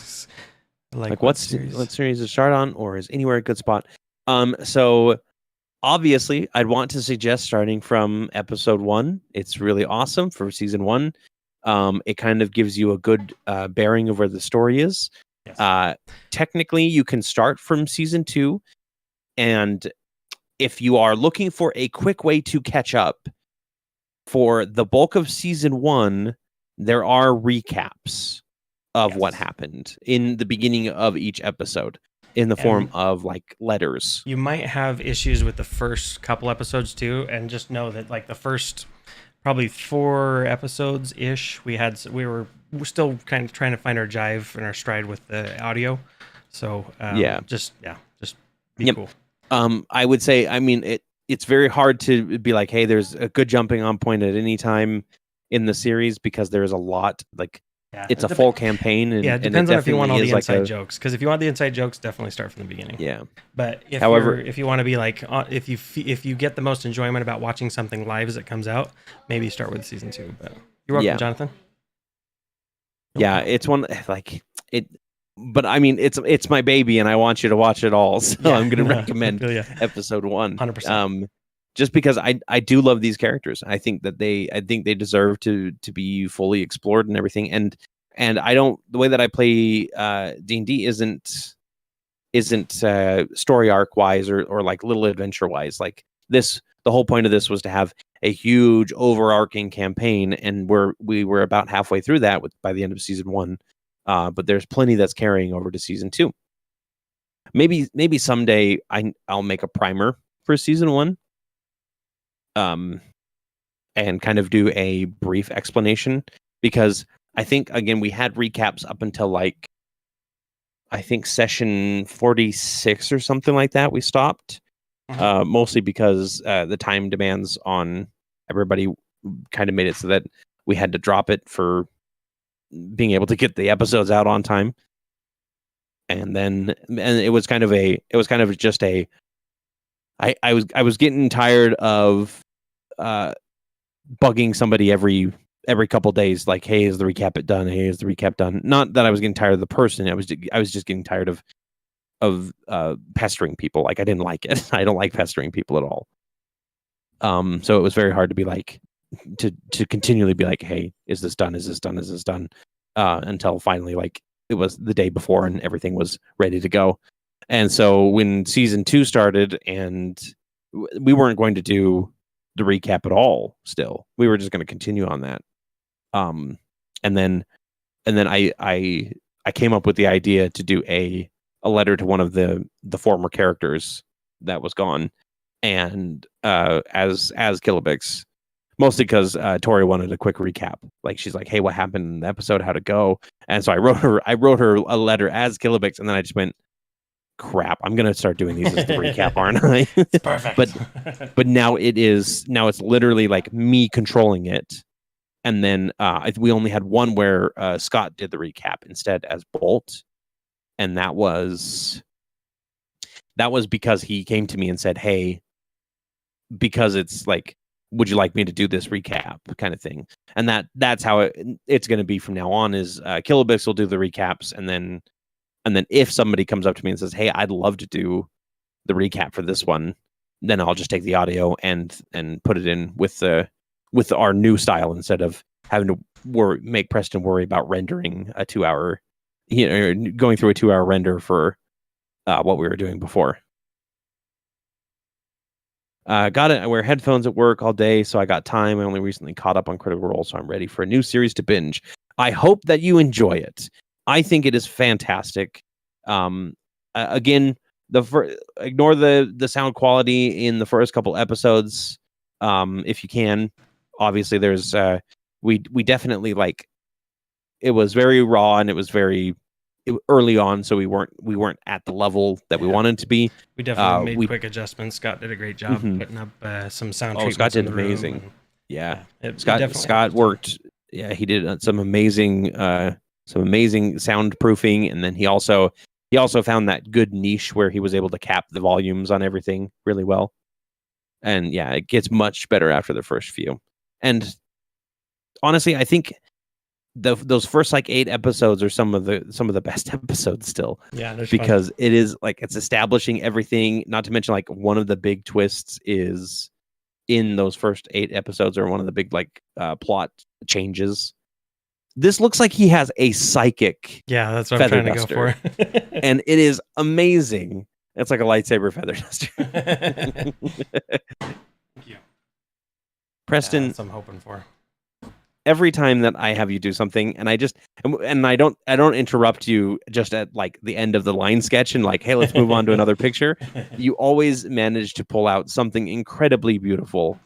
series to start on, or is anywhere a good spot? So obviously I'd want to suggest starting from episode 1. It's really awesome for season 1. It kind of gives you a good bearing of where the story is. Yes. Technically you can start from season 2, and if you are looking for a quick way to catch up for the bulk of season 1, there are recaps of what happened in the beginning of each episode in the form of like letters. You might have issues with the first couple episodes too, and just know that like the first probably 4 episodes ish, we're still kind of trying to find our jive and our stride with the audio. So just be cool. I would say, I mean, it's very hard to be like, hey, there's a good jumping on point at any time in the series, because there's a lot, like it's a full campaign. And, it depends on if you want all the inside jokes. Because if you want the inside jokes, definitely start from the beginning. Yeah. But if you want to be like, if you get the most enjoyment about watching something live as it comes out, maybe start with season 2. But you're welcome, Jonathan. Yeah, it's one like it. But I mean, it's my baby, and I want you to watch it all. So I'm going to recommend episode 1. 100%. Just because I do love these characters. I think they deserve to be fully explored and everything. And I don't, the way that I play D&D isn't story arc wise or like little adventure wise. Like this, the whole point of this was to have a huge overarching campaign, and we were about halfway through that by the end of season 1. But there's plenty that's carrying over to season 2. Maybe someday I'll make a primer for season 1. And kind of do a brief explanation, because I think, again, we had recaps up until like, I think session 46 or something like that. We stopped, mostly because the time demands on everybody kind of made it so that we had to drop it for being able to get the episodes out on time. And it was kind of just a, I was getting tired of bugging somebody every couple days, like, hey, is the recap done? Hey, is the recap done? Not that I was getting tired of the person. I was just getting tired of pestering people. Like, I didn't like it. I don't like pestering people at all. So it was very hard to be like, to continually be like, hey, is this done? Is this done? Is this done? Until finally, like, it was the day before and everything was ready to go. And so when season 2 started, and we weren't going to do the recap at all, still, we were just going to continue on that. And then I came up with the idea to do a letter to one of the former characters that was gone, and as Cthuloids, mostly because Tori wanted a quick recap. Like, she's like, hey, what happened in the episode? How'd it go? And so I wrote her a letter as Cthuloids, and then I just went, crap, I'm gonna start doing these as the recap, aren't I? It's perfect. but now it's literally like me controlling it. And then we only had one where Scott did the recap instead as Bolt, and that was because he came to me and said, hey, because it's like, would you like me to do this recap kind of thing? And that's how it's going to be from now on, is Cthuloids will do the recaps, and then if somebody comes up to me and says, hey, I'd love to do the recap for this one, then I'll just take the audio and put it in with our new style, instead of having to make Preston worry about rendering a 2-hour, going through a 2-hour render for what we were doing before. Got it. I wear headphones at work all day, so I got time. I only recently caught up on Critical Role, so I'm ready for a new series to binge. I hope that you enjoy it. I think it is fantastic. Again, ignore the sound quality in the first couple episodes, if you can. Obviously, there's we definitely, like, it was very raw, and it was very early on, so we weren't at the level that we wanted to be. We definitely made quick adjustments. Scott did a great job putting up some sound treatments. Scott did amazing. Scott worked. Yeah, he did some amazing soundproofing, and then he also found that good niche where he was able to cap the volumes on everything really well. And yeah, it gets much better after the first few. And honestly, I think those first like 8 episodes are some of the best episodes still. Yeah, because it is like it's establishing everything. Not to mention like one of the big twists is in those first 8 episodes, or one of the big like plot changes. This looks like he has a psychic. Yeah, that's what I'm trying to go for. And it is amazing. It's like a lightsaber feather duster. Thank you, Preston. Yeah, that's what I'm hoping for. Every time that I have you do something, and I don't interrupt you just at like the end of the line sketch and like, hey, let's move on to another picture. You always manage to pull out something incredibly beautiful.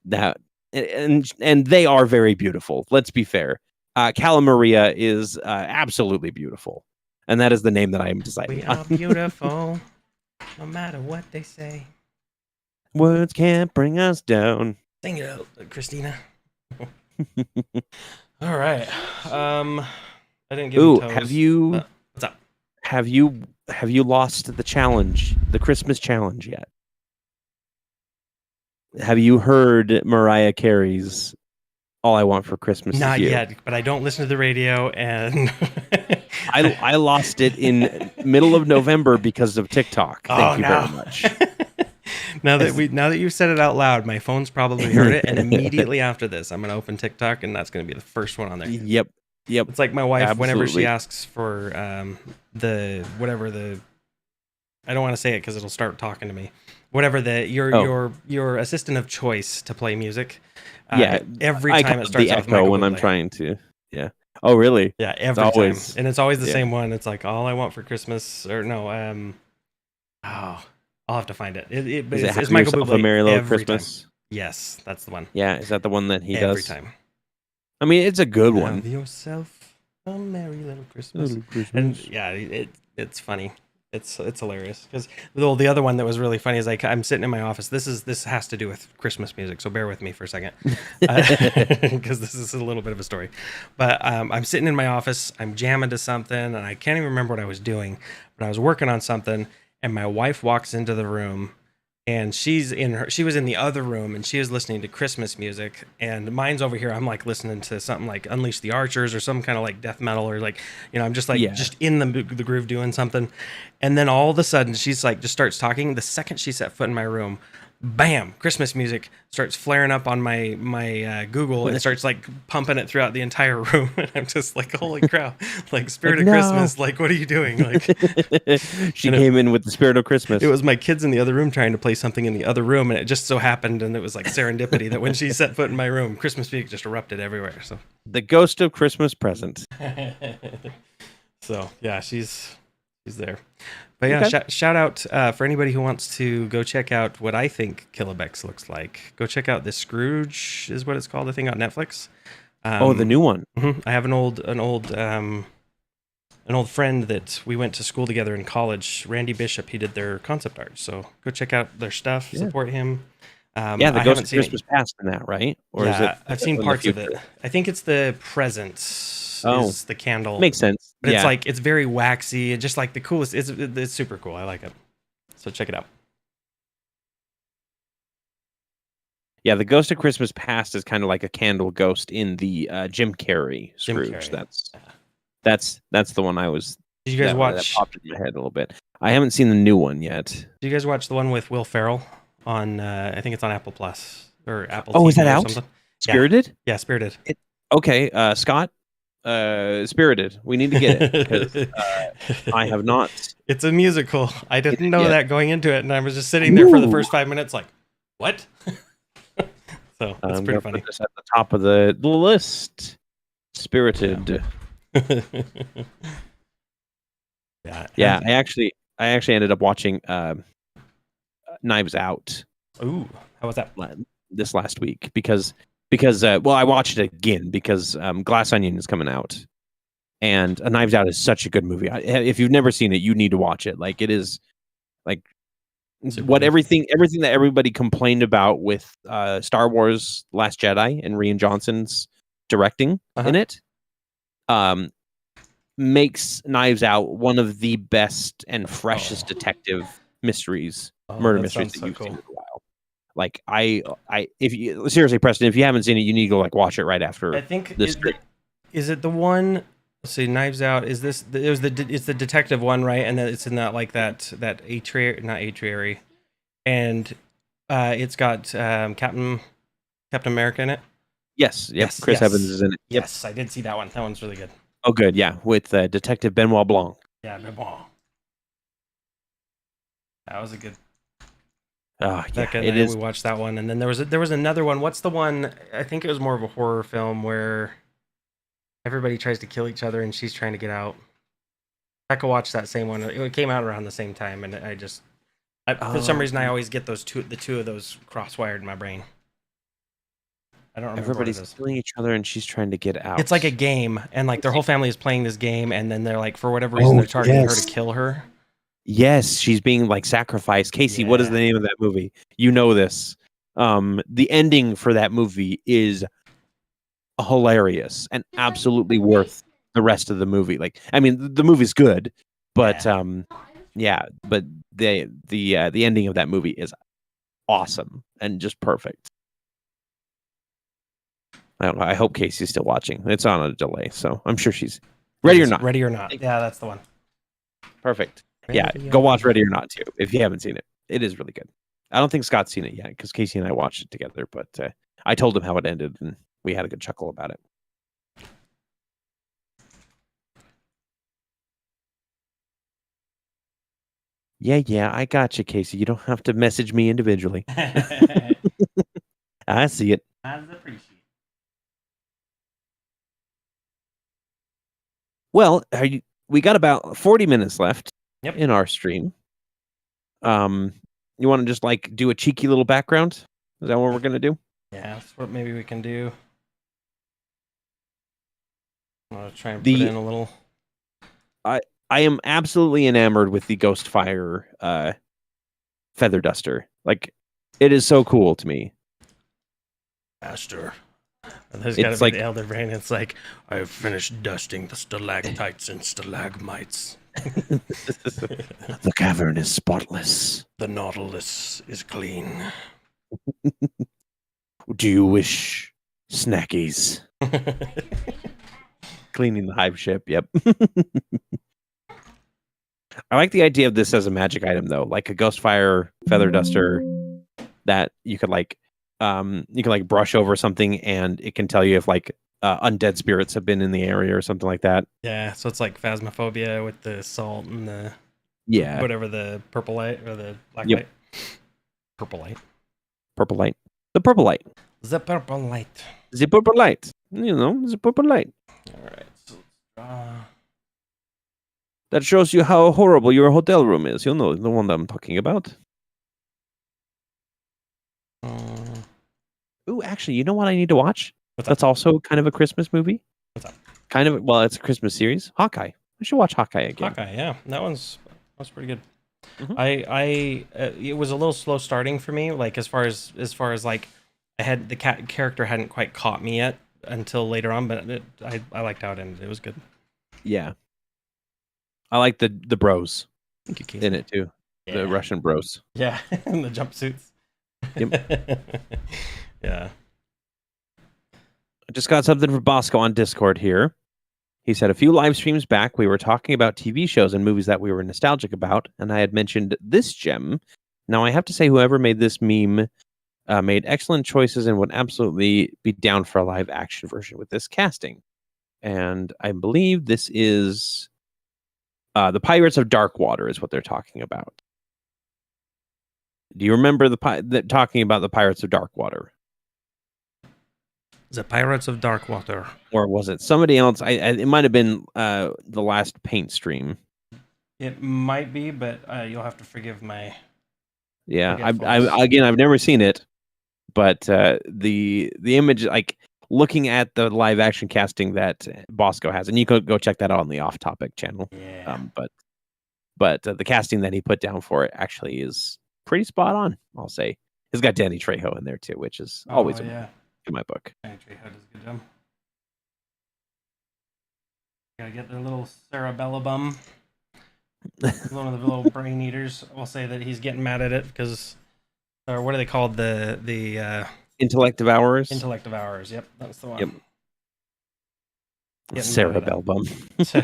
That and they are very beautiful. Let's be fair. Calamaria is absolutely beautiful, and that is the name that I am deciding. We are beautiful, no matter what they say. Words can't bring us down. Sing it out, Christina. All right. I didn't give him toes. Have you? What's up? Have you lost the challenge, the Christmas challenge yet? Have you heard Mariah Carey's "All I Want for Christmas"? Not Is You? yet, but I don't listen to the radio, and I lost it in middle of November because of TikTok. Thank you very much. Now that you've said it out loud, my phone's probably heard it, and immediately after this, I'm gonna open TikTok, and that's gonna be the first one on there. Yep. It's like my wife, Absolutely. whenever she asks for I don't want to say it because it'll start talking to me. Whatever your assistant of choice to play music. Every time it starts the off echo when I'm trying to. Yeah. Oh, really? Yeah, every time, and it's always the same one. It's like "All I Want for Christmas," or no, I'll have to find it. It's Michael Bublé. A Merry Little Christmas. Time. Yes, that's the one. Yeah, is that the one that he does every time? I mean, it's a good one. Have yourself a merry little Christmas. And yeah, it's funny. It's hilarious because the other one that was really funny is like I'm sitting in my office. This has to do with Christmas music, so bear with me for a second because this is a little bit of a story. But I'm sitting in my office. I'm jamming to something, and I can't even remember what I was doing, but I was working on something. And my wife walks into the room, and she was in the other room, and she was listening to Christmas music, and mine's over here. I'm like listening to something like Unleash the Archers or some kind of like death metal, or like, I'm just like just in the groove doing something. And then all of a sudden she's like just starts talking. The second she set foot in my room, bam, Christmas music starts flaring up on my Google, and it starts like pumping it throughout the entire room. And I'm just like, holy crap, like Spirit of Christmas, like what are you doing? Like she came in with the Spirit of Christmas. It was my kids in the other room trying to play something in the other room, and it just so happened, and it was like serendipity that when she set foot in my room, Christmas music just erupted everywhere. So the ghost of Christmas present. So yeah, she's there. But yeah, shout out for anybody who wants to go check out what I think Kilobex looks like. Go check out The Scrooge is what it's called, I think, on Netflix. The new one. Mm-hmm. I have an old friend that we went to school together in college, Randy Bishop. He did their concept art, so go check out their stuff. Support him. The Ghost of Christmas Past in that, right? Or is it? I've seen parts of it. I think it's the present. Is the candle. Makes sense. But it's like, it's very waxy and just like the coolest. It's super cool. I like it. So check it out. Yeah, the Ghost of Christmas Past is kind of like a candle ghost in the Jim Carrey Scrooge. That's the one I was. Did you guys watch? That popped in my head a little bit. I haven't seen the new one yet. Did you guys watch the one with Will Ferrell on? I think it's on Apple Plus or Apple. Oh, TV is that out? Something? Spirited? Yeah, Spirited. Okay, Scott. Spirited. We need to get it because I have not. It's a musical. I didn't know that going into it, and I was just sitting there for the first 5 minutes, like, what? So it's pretty funny. Put this at the top of the list. Spirited. Yeah. I actually ended up watching Knives Out. Ooh, how was that? This last week because I watched it again because Glass Onion is coming out And A Knives Out is such a good movie. If you've never seen it, you need to watch it. Like, it is like everything that everybody complained about with Star Wars Last Jedi and Rian Johnson's directing in it, makes Knives Out one of the best and freshest detective mysteries, murder mysteries that you've seen in a while. Like, if you seriously, Preston, if you haven't seen it, you need to go watch it right after. I think is it the one? Let's see, Knives Out. Is this? It's the detective one, right? And then it's in that that atriary, and it's got Captain America in it. Yes. Chris Evans is in it. Yes, I did see that one. That one's really good. Oh, good. Yeah, with Detective Benoit Blanc. Yeah, Benoit. That was a good. Oh, yeah, it is. We watched that one, and then there was another one. What's the one? I think it was more of a horror film where everybody tries to kill each other, and she's trying to get out. I could watch that same one. It came out around the same time, and for some reason I always get the two of those crosswired in my brain. I don't remember. Everybody's killing each other, and she's trying to get out. It's like a game, and their whole family is playing this game, and then they're like, for whatever reason, they're targeting her to kill her. Yes, she's being sacrificed. Casey, what is the name of that movie? You know this. The ending for that movie is hilarious and absolutely worth the rest of the movie. The movie's good, but but the ending of that movie is awesome and just perfect. I hope Casey's still watching. It's on a delay, so I'm sure she's ready or not. Ready or Not. Yeah, that's the one. Perfect. Go watch Ready or Not too if you haven't seen it. It is really good. I don't think Scott's seen it yet because Casey and I watched it together, but I told him how it ended and we had a good chuckle about it. Yeah, I got you, Casey. You don't have to message me individually. I see it. As appreciated. Well, we got about 40 minutes left in our stream. You want to just do a cheeky little background? Is that what we're going to do? Yeah, that's what maybe we can do. I'm going to try and put in a little... I am absolutely enamored with the Ghostfire feather duster. It is so cool to me. Master. And there's got to be the Elder Brain. It's like, I have finished dusting the stalactites and stalagmites. The cavern is spotless. The Nautilus is clean. Do you wish snackies? Cleaning the hive ship, yep. I like the idea of this as a magic item, though, like a Ghostfire feather duster that you could brush over something and it can tell you if undead spirits have been in the area or something like that. Yeah, so it's like Phasmophobia with the salt and the whatever, the purple light or the black light. Purple light. Purple light. The purple light. The purple light. The purple light. The purple light. All right. So let's that shows you how horrible your hotel room is. You know the one that I'm talking about. Ooh, actually, you know what I need to watch? That's also kind of a Christmas movie. What's up? Kind of. Well, it's a Christmas series. Hawkeye. I should watch Hawkeye again. Hawkeye, yeah, that was pretty good. Mm-hmm. It was a little slow starting for me. As far as I had the character hadn't quite caught me yet until later on, but I liked how it ended. It was good. Yeah, I like the bros in it too. Yeah. The Russian bros. Yeah, and the jumpsuits. Yep. Yeah. I just got something from Bosco on Discord here. He said a few live streams back, we were talking about TV shows and movies that we were nostalgic about, and I had mentioned this gem. Now, I have to say, whoever made this meme made excellent choices and would absolutely be down for a live action version with this casting. And I believe this is the Pirates of Darkwater is what they're talking about. Do you remember talking about the Pirates of Darkwater? The Pirates of Darkwater. Or was it somebody else? It might have been the last paint stream. It might be, but you'll have to forgive my... Yeah, I've never seen it, but the image, looking at the live action casting that Bosco has, and you could go check that out on the Off Topic channel. Yeah. But the casting that he put down for it actually is pretty spot on. I'll say he's got Danny Trejo in there too, which is always in my book. Danny Trejo does a good job. Gotta get their little cerebellum. One of the little brain eaters. I'll say that he's getting mad at it because, or what are they called? The intellect devourers. Intellect devourers. Yep, that's the one. Yep. Cerebellum. His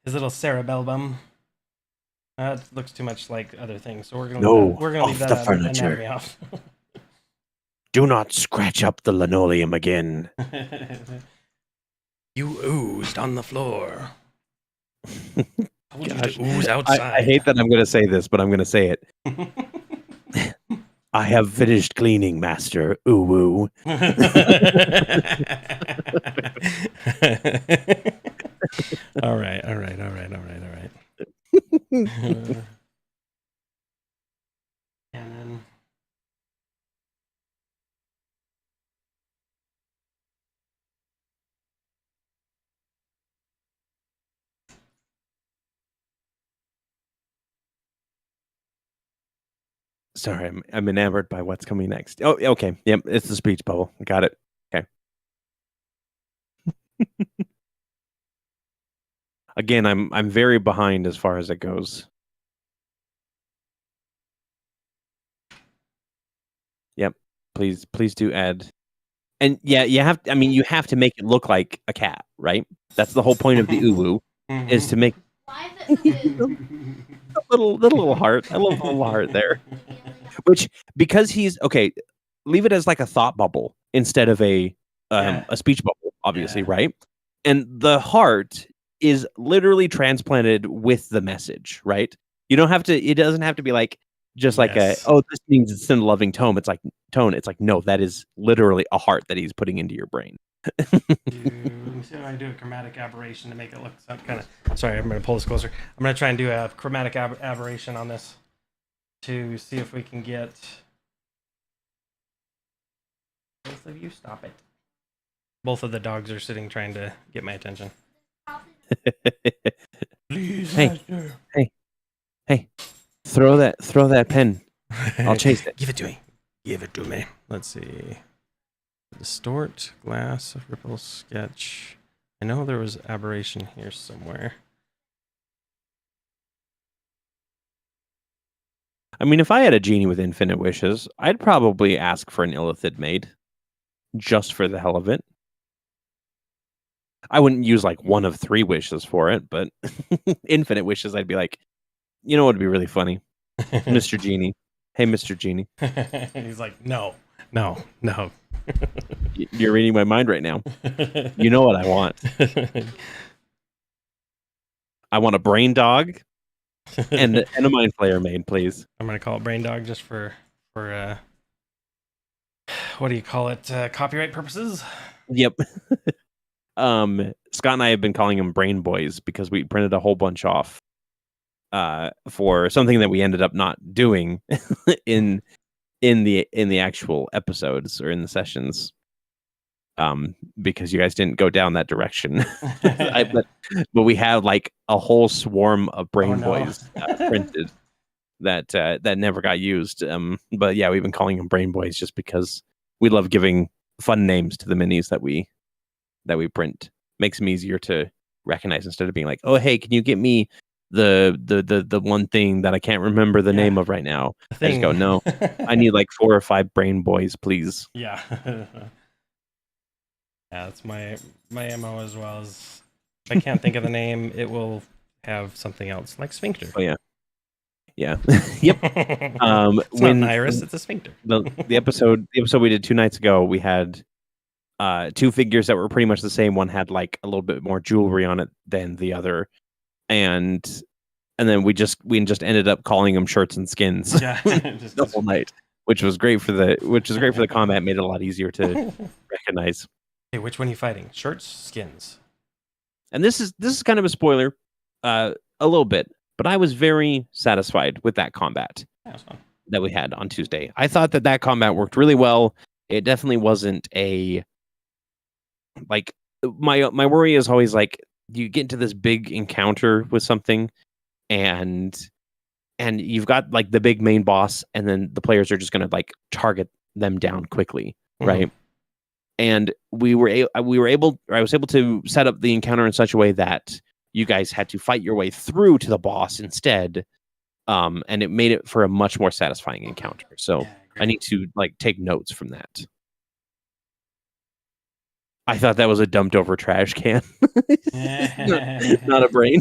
little cerebellum. That looks too much like other things, so we're gonna leave that anatomy off. Do not scratch up the linoleum again. You oozed on the floor. Told you to ooze outside. I hate that I'm going to say this, but I'm going to say it. I have finished cleaning, Master. Ooh woo. All right. And then sorry, I'm enamored by what's coming next. Oh, okay. Yep, it's the speech bubble. Got it. Okay. Again, I'm very behind as far as it goes. Yep. Please do add. And yeah, you have to make it look like a cat, right? That's the whole point of the uwu is to make the little heart. I love the little heart there. Which, because he's okay, leave it as like a thought bubble instead of a speech bubble, obviously, right? And the heart is literally transplanted with the message, right? You don't have to. It doesn't have to be like just like this means it's in a loving tone. It's like no, that is literally a heart that he's putting into your brain. Let me see if I can do a chromatic aberration to make it look some kind of. Sorry, I'm going to pull this closer. I'm going to try and do a chromatic aberration on this to see if we can get both of you. Stop it. Both of the dogs are sitting trying to get my attention. Please, hey, throw that pen. I'll chase it. Give it to me. Let's see. Distort, glass, ripple, sketch. I know there was aberration here somewhere. I mean, if I had a genie with infinite wishes, I'd probably ask for an illithid maid, just for the hell of it. I wouldn't use like one of 3 wishes for it, but infinite wishes, I'd be like, you know what would be really funny? Mr. Genie. Hey, Mr. Genie. He's like, no. You're reading my mind right now. You know what I want. I want a brain dog and a mind flayer maid, please. I'm going to call it brain dog just for what do you call it? Copyright purposes? Yep. Scott and I have been calling them brain boys because we printed a whole bunch off for something that we ended up not doing in the actual episodes or in the sessions, because you guys didn't go down that direction. But we have like a whole swarm of brain boys printed that never got used. But yeah, we've been calling them brain boys just because we love giving fun names to the minis that we print. Makes them easier to recognize instead of being like, oh hey, can you get me the one thing that I can't remember the name of right now? I just go, no, I need like 4 or 5 brain boys, please. Yeah. That's my MO as well. As if I can't think of the name, it will have something else like sphincter. Oh yeah. Yep. It's not an iris, it's a sphincter. The episode we did 2 nights ago, we had 2 figures that were pretty much the same. One had like a little bit more jewelry on it than the other, and then we just ended up calling them shirts and skins. Yeah, the whole night, which was great for the combat. Made it a lot easier to recognize. Hey, which one are you fighting? Shirts, skins? And this is kind of a spoiler, a little bit, but I was very satisfied with that combat that we had on Tuesday. I thought that combat worked really well. It definitely wasn't a like my worry is always like you get into this big encounter with something, and you've got like the big main boss, and then the players are just going to like target them down quickly, right? And I was able to set up the encounter in such a way that you guys had to fight your way through to the boss instead, and it made it for a much more satisfying encounter. So I need to like take notes from that. I thought that was a dumped over trash can. not a brain.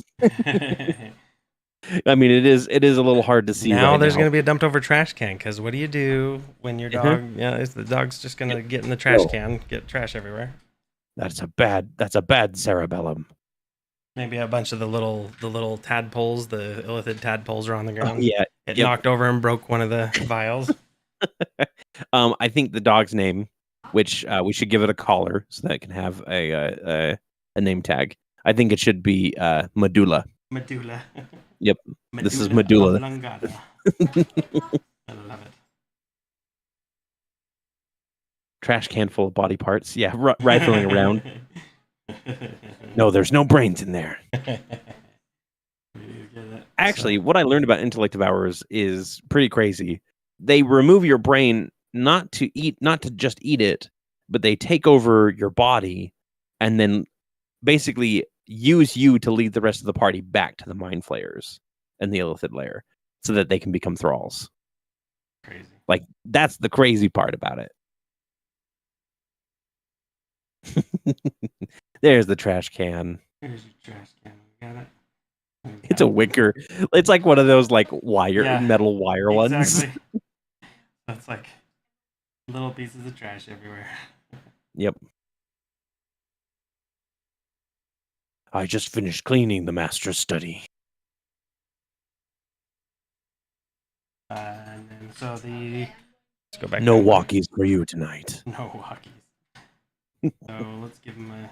I mean, it is a little hard to see. Now there's going to be a dumped over trash can, because what do you do when your dog? The dog's just going to get in the trash can, get trash everywhere. That's a bad cerebellum. Maybe a bunch of the little tadpoles, the illithid tadpoles, are on the ground. It knocked over and broke one of the vials. I think the dog's name, which we should give it a collar so that it can have a name tag. I think it should be Medulla. Medulla. Yep. This is Medulla. I love it. Trash can full of body parts. Yeah, rifling around. No, there's no brains in there. Actually, what I learned about intellect devourers is pretty crazy. They remove your brain not to just eat it, but they take over your body and then basically use you to lead the rest of the party back to the mind flayers and the illithid lair so that they can become thralls. Crazy. Like, that's the crazy part about it. There's the trash can. Here's your trash can. We got it. It's a wicker. It's like one of those like metal wire ones. That's like little pieces of trash everywhere. Yep. I just finished cleaning the master's study. And then so let's go back. No walkies for you tonight. No walkies. So let's give him a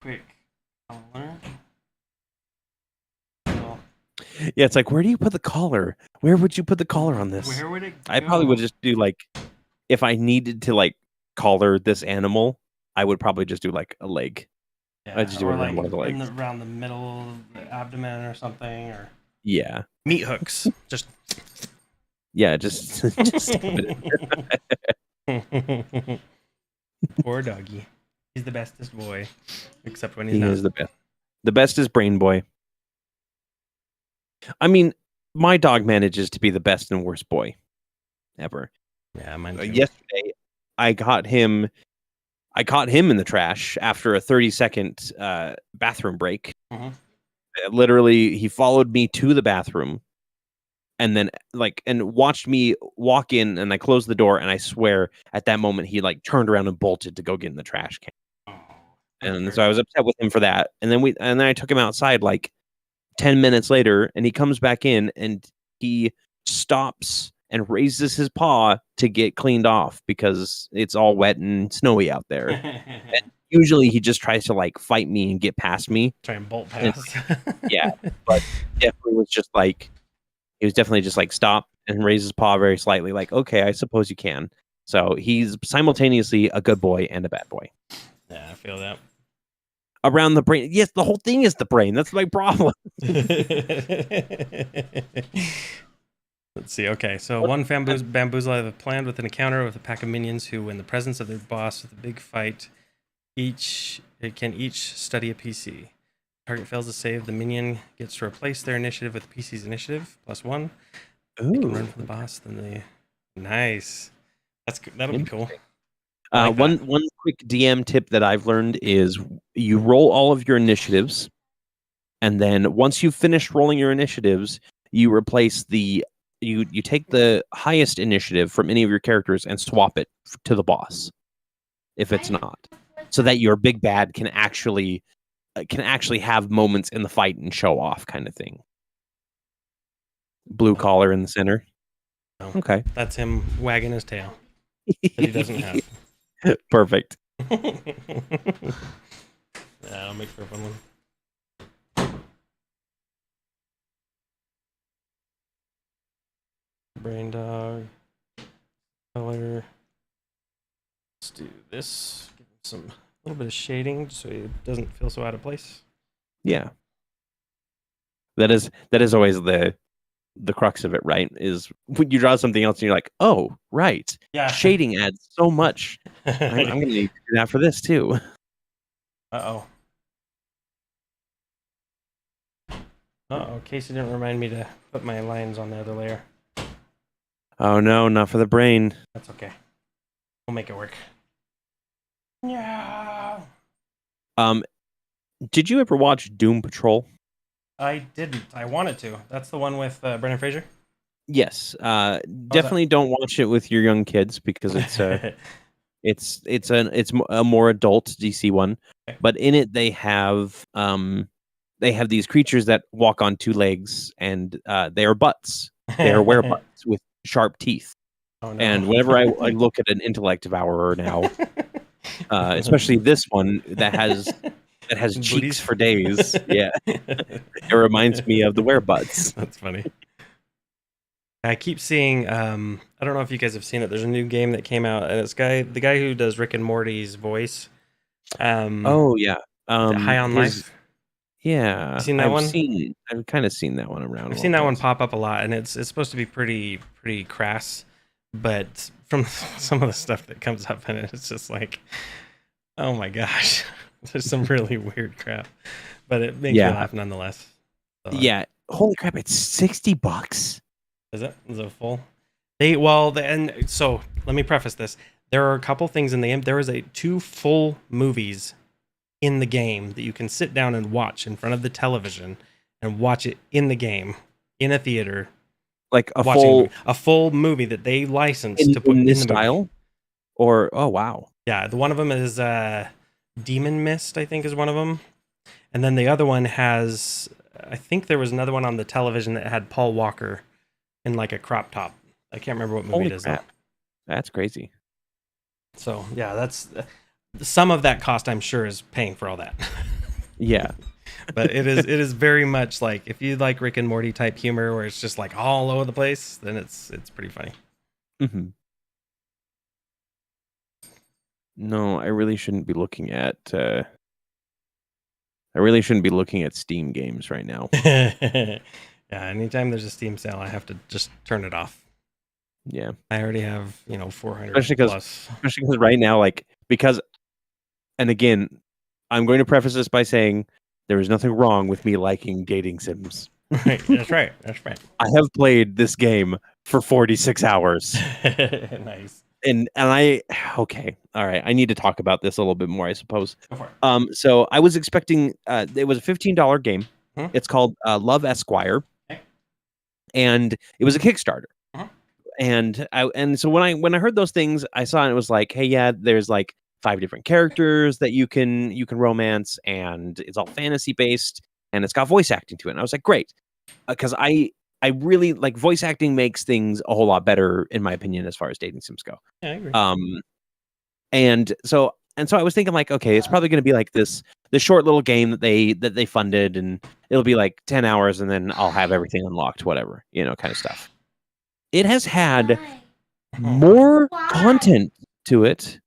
quick collar. Yeah, it's like, where do you put the collar? Where would you put the collar on this? Where would it go? I probably would just do like, if I needed to like collar this animal, I would probably just do like a leg. Yeah, I'd just do it around like one of the legs. Around the middle of the abdomen or something, or meat hooks. Just Poor doggy. He's the bestest boy, except when he's not. He is the best. The best is Brain Boy. I mean, my dog manages to be the best and worst boy ever. Yeah, mine too. Yesterday, I caught him in the trash after a 30-second bathroom break. Literally, he followed me to the bathroom and then watched me walk in, and I closed the door, and I swear at that moment he like turned around and bolted to go get in the trash can. And so I was upset with him for that. And then I took him outside like 10 minutes later, and he comes back in and he stops and raises his paw to get cleaned off because it's all wet and snowy out there. And usually he just tries to like fight me and get past me. Try and bolt past. Yeah, but definitely was just like, he was definitely just like stop and raise his paw very slightly, like, okay, I suppose you can. So he's simultaneously a good boy and a bad boy. Yeah, I feel that. Around the brain. Yes, the whole thing is the brain. That's my problem. Let's see. Okay, so one bamboozle I have planned with an encounter with a pack of minions who, in the presence of their boss with a big fight, can each study a PC. Target fails to save, the minion gets to replace their initiative with the PC's initiative, +1. They can run from the boss, then they... Nice. That'll be cool. One quick DM tip that I've learned is you roll all of your initiatives, and then once you've finished rolling your initiatives, you replace you take the highest initiative from any of your characters and swap it to the boss, if it's not, so that your big bad can actually have moments in the fight and show off, kind of thing. Blue collar in the center. Oh, okay, that's him wagging his tail that he doesn't have. Perfect. Yeah, I'll make for a fun one. Brain dog. Color. Let's do this. Give him some little bit of shading so it doesn't feel so out of place. Yeah. That is always the crux of it, right? Is when you draw something else and you're like, oh, right. Yeah. Shading adds so much. I'm going to need to do that for this too. Uh-oh. Casey didn't remind me to put my lines on the other layer. Oh no, not for the brain. That's okay. We'll make it work. Yeah. Did you ever watch Doom Patrol? I didn't. I wanted to. That's the one with Brendan Fraser? Yes. Definitely don't watch it with your young kids because it's a more adult DC one. Okay. But in it they have these creatures that walk on two legs and they are butts. They are werebutts with sharp teeth. Oh, no. And whenever I look at an intellect devourer now, especially this one that has cheeks Booties for days, yeah, it reminds me of the werebutts. That's funny. I keep seeing. I don't know if you guys have seen it. There's a new game that came out, and it's the guy who does Rick and Morty's voice. Oh yeah, High on Life. Yeah, you seen that one? I've kind of seen that one around. I've seen that one pop up a lot, and it's supposed to be pretty crass, but from some of the stuff that comes up in it, it's just like, oh my gosh, there's some really weird crap, but it makes me laugh nonetheless. So, yeah, holy crap! It's $60. Is it full? And so let me preface this. There are a couple things in the game. There is 2 full movies in the game that you can sit down and watch in front of the television and watch it in the game in a theater, like a full movie that they licensed to put in the style. Movie. Or oh wow, yeah, the one of them is Demon Mist, I think is one of them, and then the other one has, I think there was another one on the television that had Paul Walker in like a crop top. I can't remember what movie it is. Crap. That's crazy. So yeah, that's some of that cost, I'm sure, is paying for all that. Yeah. But it is very much like, if you like Rick and Morty type humor where it's just like all over the place, then it's pretty funny. Mm-hmm. No, I really shouldn't be looking at Steam games right now. Yeah, anytime there's a Steam sale, I have to just turn it off. Yeah. I already have, 400 especially plus. Especially because right now, and again, I'm going to preface this by saying there is nothing wrong with me liking dating sims. Right, that's right. I have played this game for 46 hours. Nice. And okay, all right. I need to talk about this a little bit more, I suppose. Go for it. So I was expecting. It was a $15 game. Hmm? It's called Love Esquire, okay. And it was a Kickstarter. Uh-huh. And so when I heard those things, I saw it, and it was like, hey, yeah, there's like 5 different characters that you can romance, and it's all fantasy based, and it's got voice acting to it. And I was like, great, because I really like voice acting makes things a whole lot better, in my opinion, as far as dating sims go. Yeah, I agree. And so I was thinking like, okay, it's probably going to be like this short little game that they funded, and it'll be like 10 hours, and then I'll have everything unlocked, whatever, kind of stuff. It has had more content to it.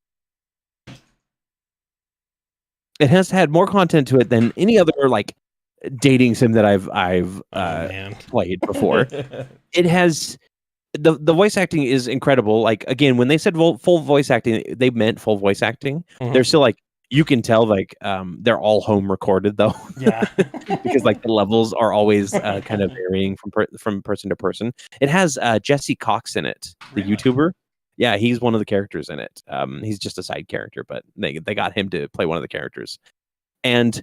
It has had more content to it than any other like dating sim that I've played before. It has the voice acting is incredible. Like, again, when they said full voice acting, they meant full voice acting. Mm-hmm. They're still like, you can tell like they're all home recorded though. Yeah. Because like the levels are always kind of varying from person to person. It has Jesse Cox in it, the YouTuber. Yeah, he's one of the characters in it. He's just a side character, but they got him to play one of the characters. And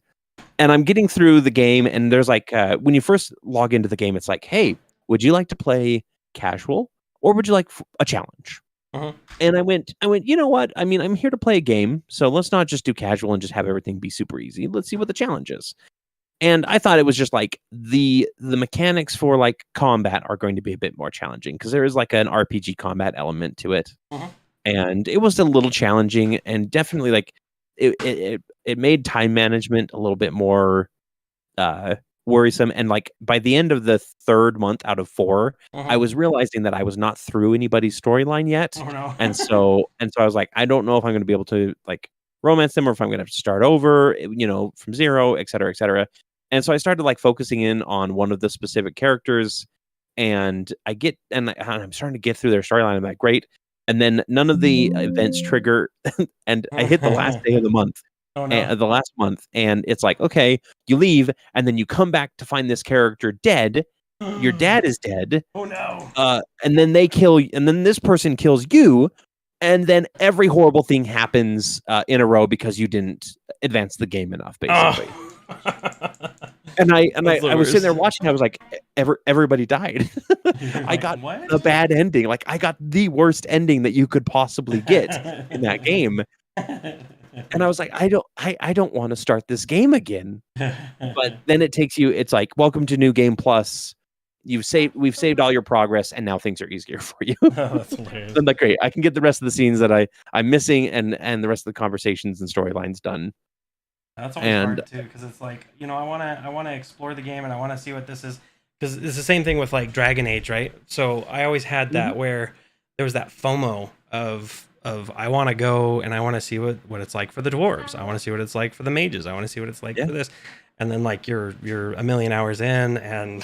I'm getting through the game, and there's like when you first log into the game, it's like, hey, would you like to play casual, or would you like a challenge? Uh-huh. And I went, you know what? I mean, I'm here to play a game, so let's not just do casual and just have everything be super easy. Let's see what the challenge is. And I thought it was just like the mechanics for like combat are going to be a bit more challenging, because there is like an RPG combat element to it. Uh-huh. And it was a little challenging, and definitely like it made time management a little bit more worrisome. And like by the end of the 3rd month out of 4, uh-huh. I was realizing that I was not through anybody's storyline yet. Oh, no. and so I was like, I don't know if I'm going to be able to like romance them or if I'm going to have to start over, from zero, et cetera, et cetera. And so I started like focusing in on one of the specific characters, and I'm starting to get through their storyline. I'm like, great. And then none of the events trigger, and I hit the last day of the month. Oh no. The last month, and it's like, okay, you leave, and then you come back to find this character dead. Your dad is dead. Oh no. And then and then this person kills you, and then every horrible thing happens in a row because you didn't advance the game enough, basically. And I was sitting there watching. I was like, everybody died. I got the bad ending. Like I got the worst ending that you could possibly get in that game. And I was like, I don't want to start this game again. But then it's like, welcome to New Game Plus. We've saved all your progress, and now things are easier for you. Oh, that's hilarious. I'm like, great. I can get the rest of the scenes that I'm missing, and the rest of the conversations and storylines done. That's always hard too, because it's like, I want to explore the game, and I want to see what this is, because it's the same thing with like Dragon Age, right? So I always had that where there was that FOMO of I want to go and I want to see what it's like for the dwarves. I want to see what it's like for the mages. I want to see what it's like for this. And then like you're a million hours in, and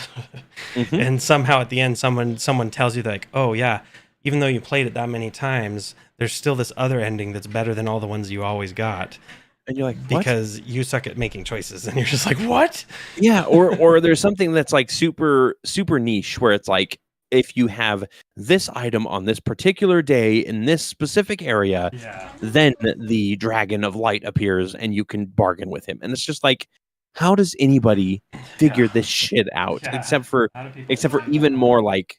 and somehow at the end someone tells you like, oh yeah, even though you played it that many times, there's still this other ending that's better than all the ones you always got. And you're like, what? Because you suck at making choices, and you're just like, what? Yeah, or there's something that's like super super niche where it's like, if you have this item on this particular day in this specific area, then the dragon of light appears and you can bargain with him. And it's just like, how does anybody figure this shit out? Except for even more like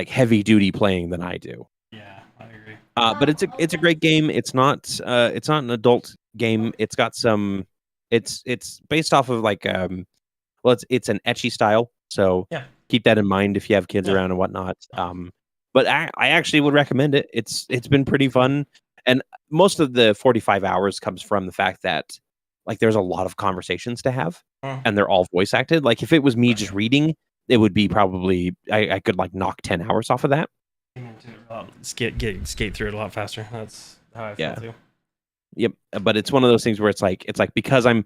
heavy duty playing than I do. Yeah, I agree. But it's a great game. It's not an adult game. It's got some. It's based off of like it's an ecchi style. So keep that in mind if you have kids around and whatnot. But I actually would recommend it. It's been pretty fun, and most of the 45 hours comes from the fact that like there's a lot of conversations to have, and they're all voice acted. Like if it was me just reading, it would be probably I could like knock 10 hours off of that. Skate through it a lot faster. That's how I feel too. Yep, but it's one of those things where it's like because I'm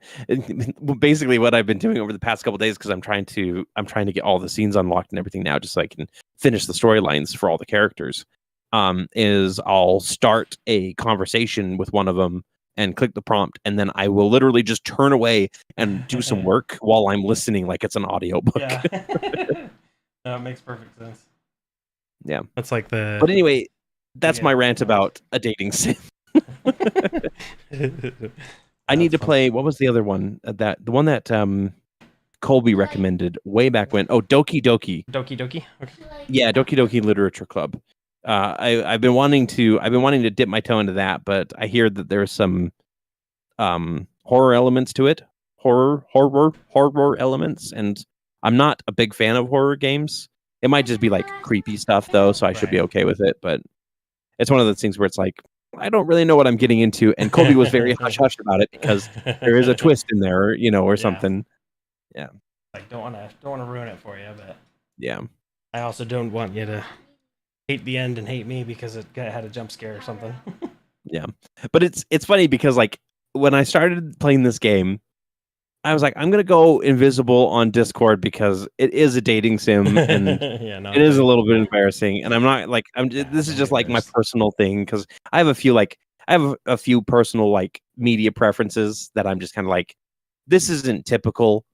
basically what I've been doing over the past couple of days, because I'm trying to get all the scenes unlocked and everything now, just so I can finish the storylines for all the characters. Is I'll start a conversation with one of them and click the prompt, and then I will literally just turn away and do some work while I'm listening, like it's an audiobook. Yeah, no, it makes perfect sense. Yeah, that's like the. But anyway, that's my rant about a dating sim. I need to play. What was the other one? The one that Colby recommended way back when. Oh, Doki Doki. Doki Doki. Okay. Yeah, Doki Doki Literature Club. I've been wanting to dip my toe into that, but I hear that there's some horror elements to it. Horror elements, and I'm not a big fan of horror games. It might just be like creepy stuff though, so I should be okay with it. But it's one of those things where it's like, I don't really know what I'm getting into, and Colby was very hush hush about it because there is a twist in there, or something. Yeah. Like don't want to ruin it for you, but yeah. I also don't want you to hate the end and hate me because it had a jump scare or something. Yeah, but it's funny because like when I started playing this game, I was like, I'm gonna go invisible on Discord because it is a dating sim and it is a little bit embarrassing. And I'm not like this is just like my personal thing because I have a few personal like media preferences that I'm just kind of like, this isn't typical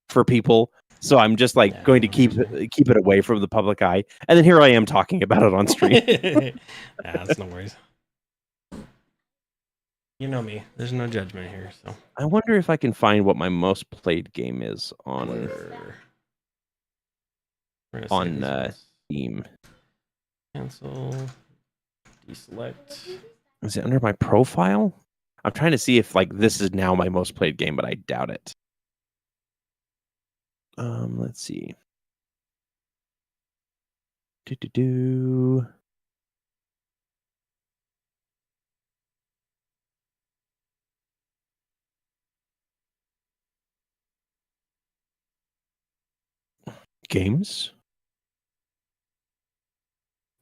for people, so I'm just like going to keep it away from the public eye. And then here I am talking about it on stream. That's no worries. You know me. There's no judgment here. So I wonder if I can find what my most played game is on Steam. Cancel. Deselect. Is it under my profile? I'm trying to see if like this is now my most played game, but I doubt it. Let's see. Games.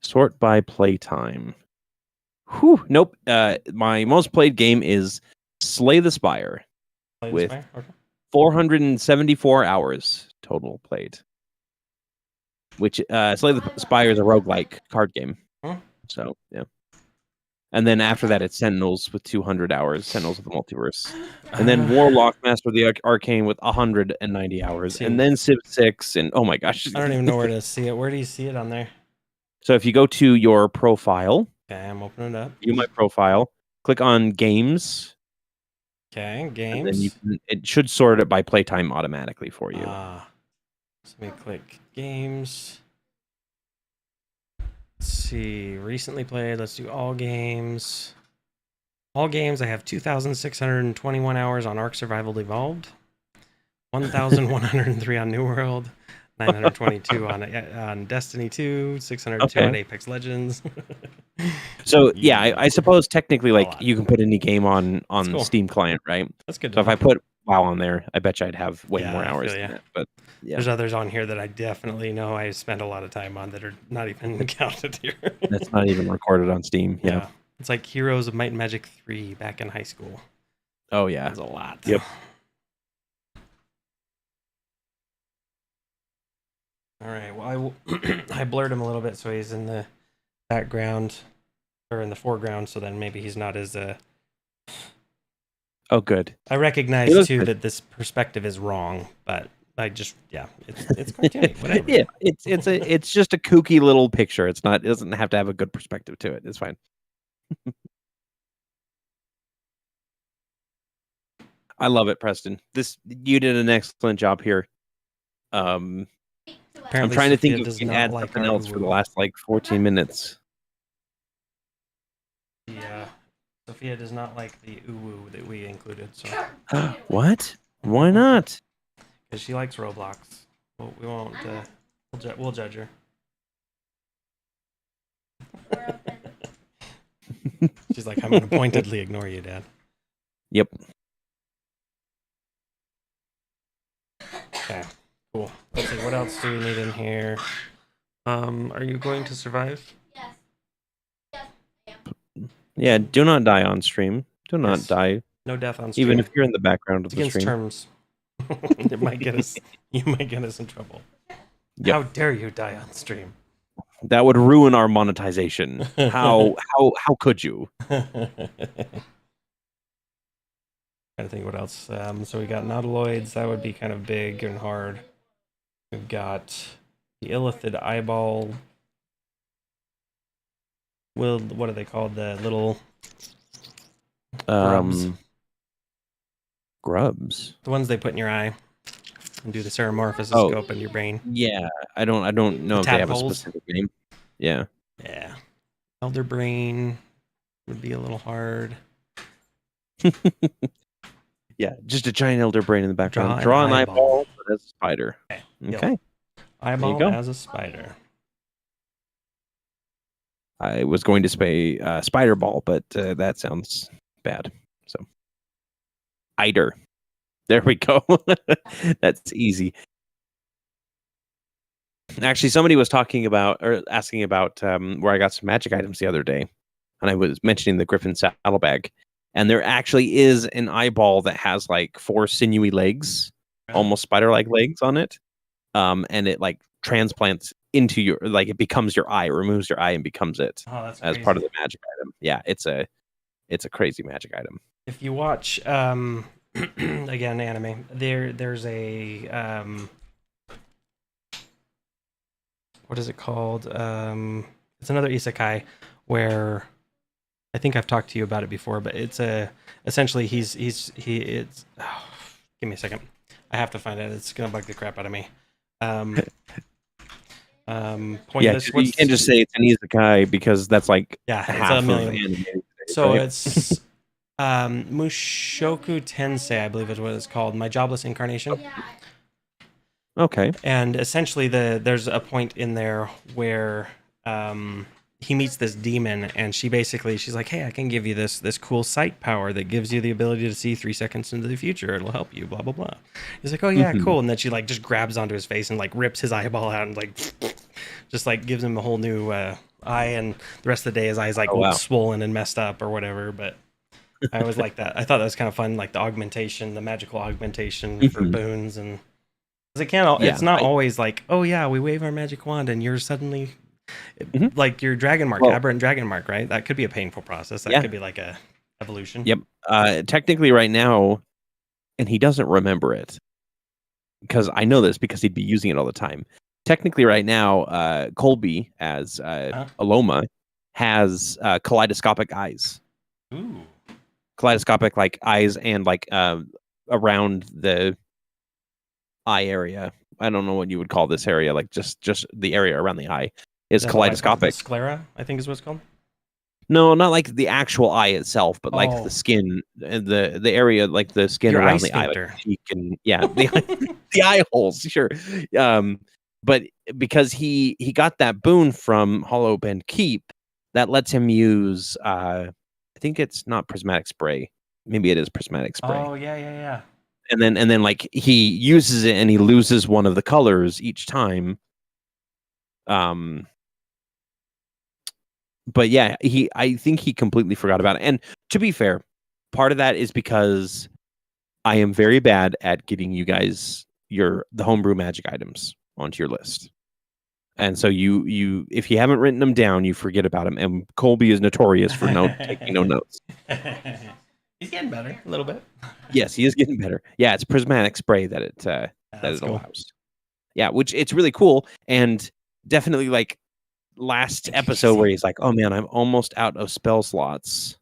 Sort by playtime. Whew, nope. My most played game is Slay the Spire with 474 hours total played. Which Slay the Spire is a roguelike card game. Huh? So yeah. And then after that, it's Sentinels with 200 hours, Sentinels of the Multiverse. And then Warlock, Master of the Arcane with 190 hours. And then Civ 6, and oh my gosh. I don't even know where to see it. Where do you see it on there? So if you go to your profile. Okay, I'm opening it up. View my profile. Click on Games. Okay, Games. And then it should sort it by playtime automatically for you. So let me click Games. Let's see, recently played. Let's do all games. All games, I have 2,621 hours on Ark Survival Evolved, 1,103 on New World, 922 on Destiny 2, 602 on Apex Legends. So yeah, I suppose technically, like, you can put any game on cool. Steam client, right? That's good. So if I put WoW on there, I bet you I'd have way more hours than that. But yeah, there's others on here that I definitely know I spend a lot of time on that are not even counted here. That's not even recorded on Steam. Yeah. It's like Heroes of Might and Magic 3 back in high school. Oh yeah, that's a lot. Yep. All right. Well, I blurred him a little bit so he's in the background or in the foreground, so then maybe he's not as Oh, good. I recognize too that this perspective is wrong, but I just it's cartoony, whatever. Yeah, it's just a kooky little picture. It doesn't have to have a good perspective to it. It's fine. I love it, Preston. You did an excellent job here. I'm trying to think if we can add something else for the last 14 minutes. Yeah. Sophia does not like the uwu that we included. So what? Why not? Because she likes Roblox. Well, we won't. We'll judge her. She's like, I'm gonna pointedly ignore you, Dad. Yep. Okay. Cool. Let's see. What else do we need in here? Are you going to survive? Yeah, do not die on stream. Do not die. No death on stream. Even if you're in the background of the stream. Terms. You might get us in trouble. Yep. How dare you die on stream? That would ruin our monetization. How could you? Trying to think what else. So we got Cthuloids. That would be kind of big and hard. We've got the illithid eyeball. What are they called? The little grubs. The ones they put in your eye and do the seramorphoscope in your brain. Yeah, I don't know if they have a specific name. Yeah. Yeah. Elder brain would be a little hard. Yeah, just a giant elder brain in the background. Draw an eyeball as a spider. Okay. Eyeball as a spider. I was going to say spider ball, but that sounds bad. So, eider. There we go. That's easy. Actually, somebody was talking about or asking about where I got some magic items the other day, and I was mentioning the Griffin saddlebag, and there actually is an eyeball that has 4 sinewy legs, almost spider-like legs on it, and it transplants into your it becomes your eye, removes your eye and becomes it as part of the magic item. Yeah, it's a crazy magic item. If you watch again anime, there's a what is it called? It's another isekai where I think I've talked to you about it before, but it's essentially it's give me a second. I have to find it. It's gonna bug the crap out of me. Pointless. Yeah, you can't just say it's an isekai because that's it's a million. So right? It's Mushoku Tensei, I believe is what it's called. My Jobless Incarnation. Okay. And essentially, there's a point in there where he meets this demon, and she's like, "Hey, I can give you this cool sight power that gives you the ability to see 3 seconds into the future. It'll help you." Blah blah blah. He's like, "Oh yeah, cool." And then she just grabs onto his face and rips his eyeball out and just gives him a whole new eye, and the rest of the day his eyes like swollen and messed up or whatever. But I always like that. I thought that was kind of fun, like the augmentation, the magical augmentation for boons, and because it can't. It's not always like, oh yeah, we wave our magic wand and you're suddenly like your dragon mark, aberrant dragon mark, right? That could be a painful process. That could be like a evolution. Yep. Technically, right now, and he doesn't remember it because I know this because he'd be using it all the time. Technically, right now, Colby as Aloma has kaleidoscopic eyes. Ooh. Kaleidoscopic like eyes and like around the eye area. I don't know what you would call this area, like just the area around the eye is kaleidoscopic. Like sclera, I think is what it's called. No, not like the actual eye itself, but like the skin, the area, like the skin around the eye. Like the eye holes, sure. But because he got that boon from Hollow Bend Keep, that lets him use. I think it's not prismatic spray. Maybe it is prismatic spray. Oh yeah. And then like he uses it and he loses one of the colors each time. But yeah, I think he completely forgot about it. And to be fair, part of that is because I am very bad at getting you guys the homebrew magic items onto your list. And so you if you haven't written them down, you forget about them. And Colby is notorious for taking no notes. He's getting better a little bit. Yes, he is getting better. Yeah, it's prismatic spray that it allows. Cool. Yeah, which it's really cool, and definitely like last episode where he's like, "Oh man, I'm almost out of spell slots.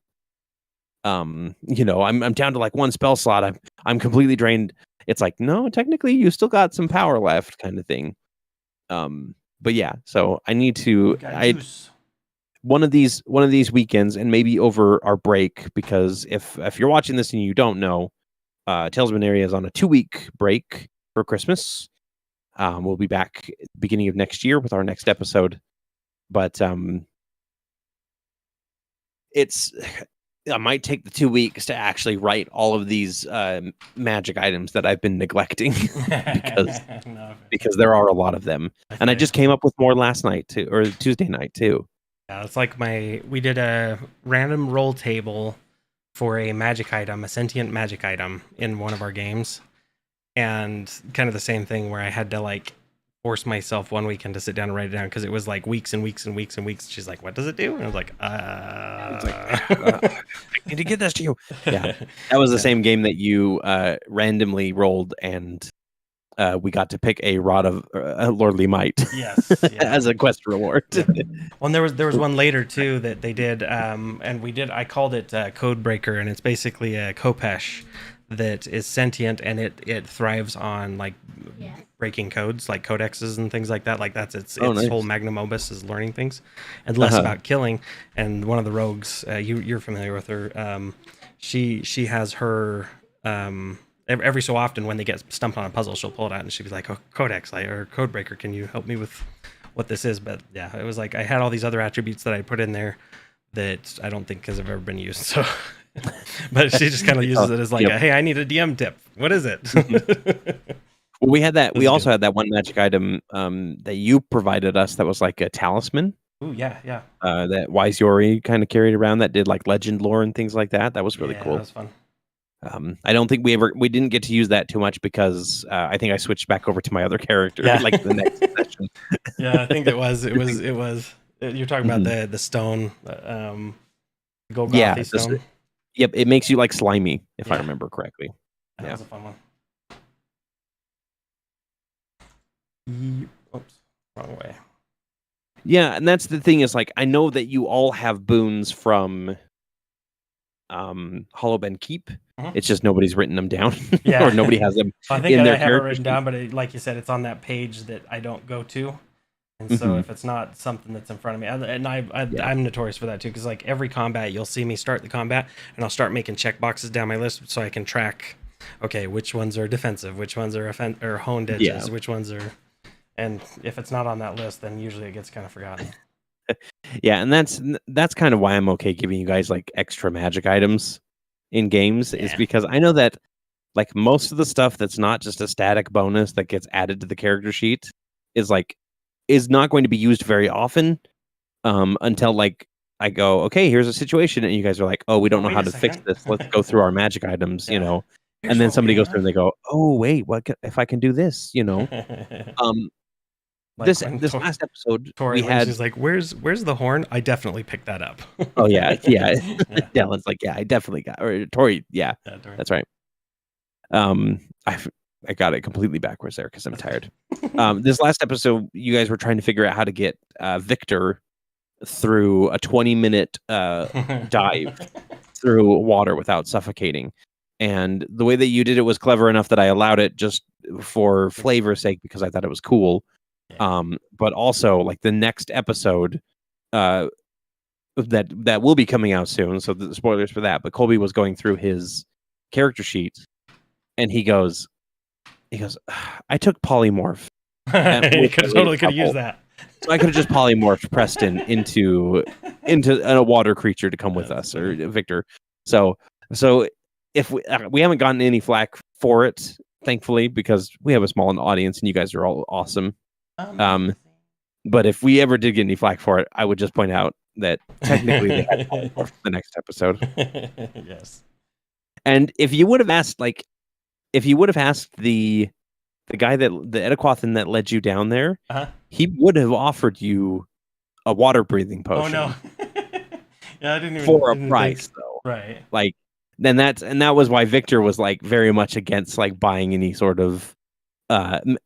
I'm down to like one spell slot. I'm completely drained." It's like, no, technically you still got some power left, kind of thing. But yeah, so I need to one of these weekends, and maybe over our break, because if you're watching this and you don't know, Tales of Aneria is on a 2-week break for Christmas. We'll be back beginning of next year with our next episode. But I might take the 2 weeks to actually write all of these magic items that I've been neglecting because there are a lot of them. And I just came up with more last night too, or Tuesday night too. Yeah, it's like we did a random roll table for a magic item, a sentient magic item in one of our games. And kind of the same thing where I had to like force myself one weekend to sit down and write it down because it was like weeks and weeks and weeks and weeks. She's like, "What does it do?" And I was like, I need to get this to you. Yeah, that was the same game that you randomly rolled, and we got to pick a Rod of Lordly Might. Yes, as a quest reward. Well, and there was one later too that they did, and we did. I called it Code Breaker, and it's basically a Kopesh that is sentient, and it thrives on like breaking codes, like codexes and things like that. Like that's its nice. Whole magnum opus is learning things, and less about killing. And one of the rogues, you're familiar with her. She has her every so often when they get stumped on a puzzle, she'll pull it out and she'll be like, "Oh, codex, or code breaker, can you help me with what this is?" But yeah, it was like I had all these other attributes that I put in there that I don't think have ever been used. So. But she just kind of uses it as like, "Hey, I need a DM tip. What is it?" Well, we had that. We also had that one magic item that you provided us that was like a talisman. Ooh, yeah. That Wise Yori kind of carried around that did like legend lore and things like that. That was really cool. That was fun. I don't think we didn't get to use that too much because I think I switched back over to my other character like the next session. Yeah, I think it was. You're talking about the stone, Golgotha stone. Yep, it makes you like slimy, if I remember correctly. That was a fun one. Oops, wrong way. Yeah, and that's the thing is like I know that you all have boons from Hollow Bend Keep. Mm-hmm. It's just nobody's written them down. Or nobody has them. I think I have it written down, but like you said, it's on that page that I don't go to. And so if it's not something that's in front of me, I'm notorious for that too, because like every combat, you'll see me start the combat, and I'll start making check boxes down my list so I can track, okay, which ones are defensive, which ones are honed edges, which ones are, and if it's not on that list, then usually it gets kind of forgotten. Yeah, and that's kind of why I'm okay giving you guys like extra magic items in games, is because I know that like most of the stuff that's not just a static bonus that gets added to the character sheet is not going to be used very often, until like I go, okay, here's a situation, and you guys are like, oh, we don't know wait how a to fix second. this. Let's go through our magic items, Yeah. and Here's then what somebody we goes through have. and they go, oh wait, if I can do this, Um, Like this when last episode Tori we had. Lindsay's like, "Where's the horn?" I definitely picked that up. Oh yeah. Yeah. Dylan's like, yeah, I definitely got, or Tori, yeah, Tori. that's right. I got it completely backwards there because I'm tired. This last episode, you guys were trying to figure out how to get Victor through a 20-minute dive through water without suffocating. And the way that you did it was clever enough that I allowed it just for flavor's sake because I thought it was cool. Yeah. But also, like the next episode, that will be coming out soon. So the spoilers for that. But Colby was going through his character sheet, and he goes, I took polymorph. You could have used that. So I could have just polymorphed Preston into a water creature to come with us, or Victor. So if we haven't gotten any flack for it, thankfully, because we have a small audience and you guys are all awesome. But if we ever did get any flack for it, I would just point out that technically they had polymorph the next episode. Yes. And if you would have asked, the guy the Edequathan that led you down there, he would have offered you a water breathing potion. Oh no! Yeah, I didn't even for a price though. Right. Like then that was why Victor was like very much against like buying any sort of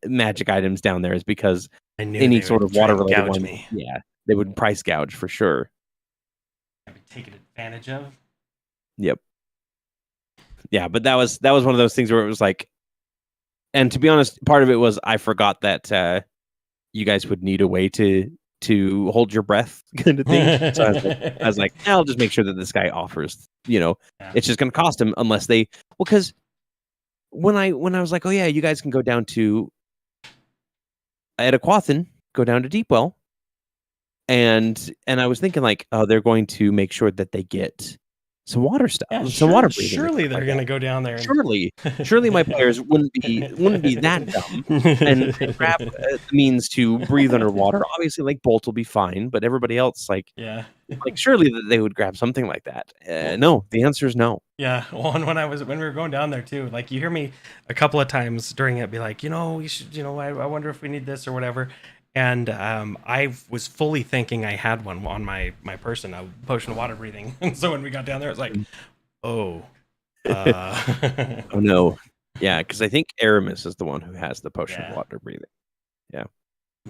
magic items down there, is because any sort of water related one, they would price gouge for sure. I'd be taken advantage of. Yep. Yeah, but that was one of those things where it was like, and to be honest, part of it was I forgot that you guys would need a way to hold your breath kind of thing. So I was like, I'll just make sure that this guy offers, it's just going to cost him unless they, because when I was like, oh yeah, you guys can go down to Edequathan, go down to Deepwell. And I was thinking like, oh, they're going to make sure that they get some water stuff, some water breathing. Surely they're going to go down there. Surely my players wouldn't be that dumb and grab the means to breathe underwater. Obviously, like Bolt will be fine, but everybody else, like surely that they would grab something like that. No, the answer is no. Yeah, well, and when we were going down there too, like you hear me a couple of times during it be like, we should, I wonder if we need this or whatever. And I was fully thinking I had one on my person, a potion of water breathing. And so when we got down there, it's like, oh no, yeah, because I think Aramis is the one who has the potion of water breathing. Yeah,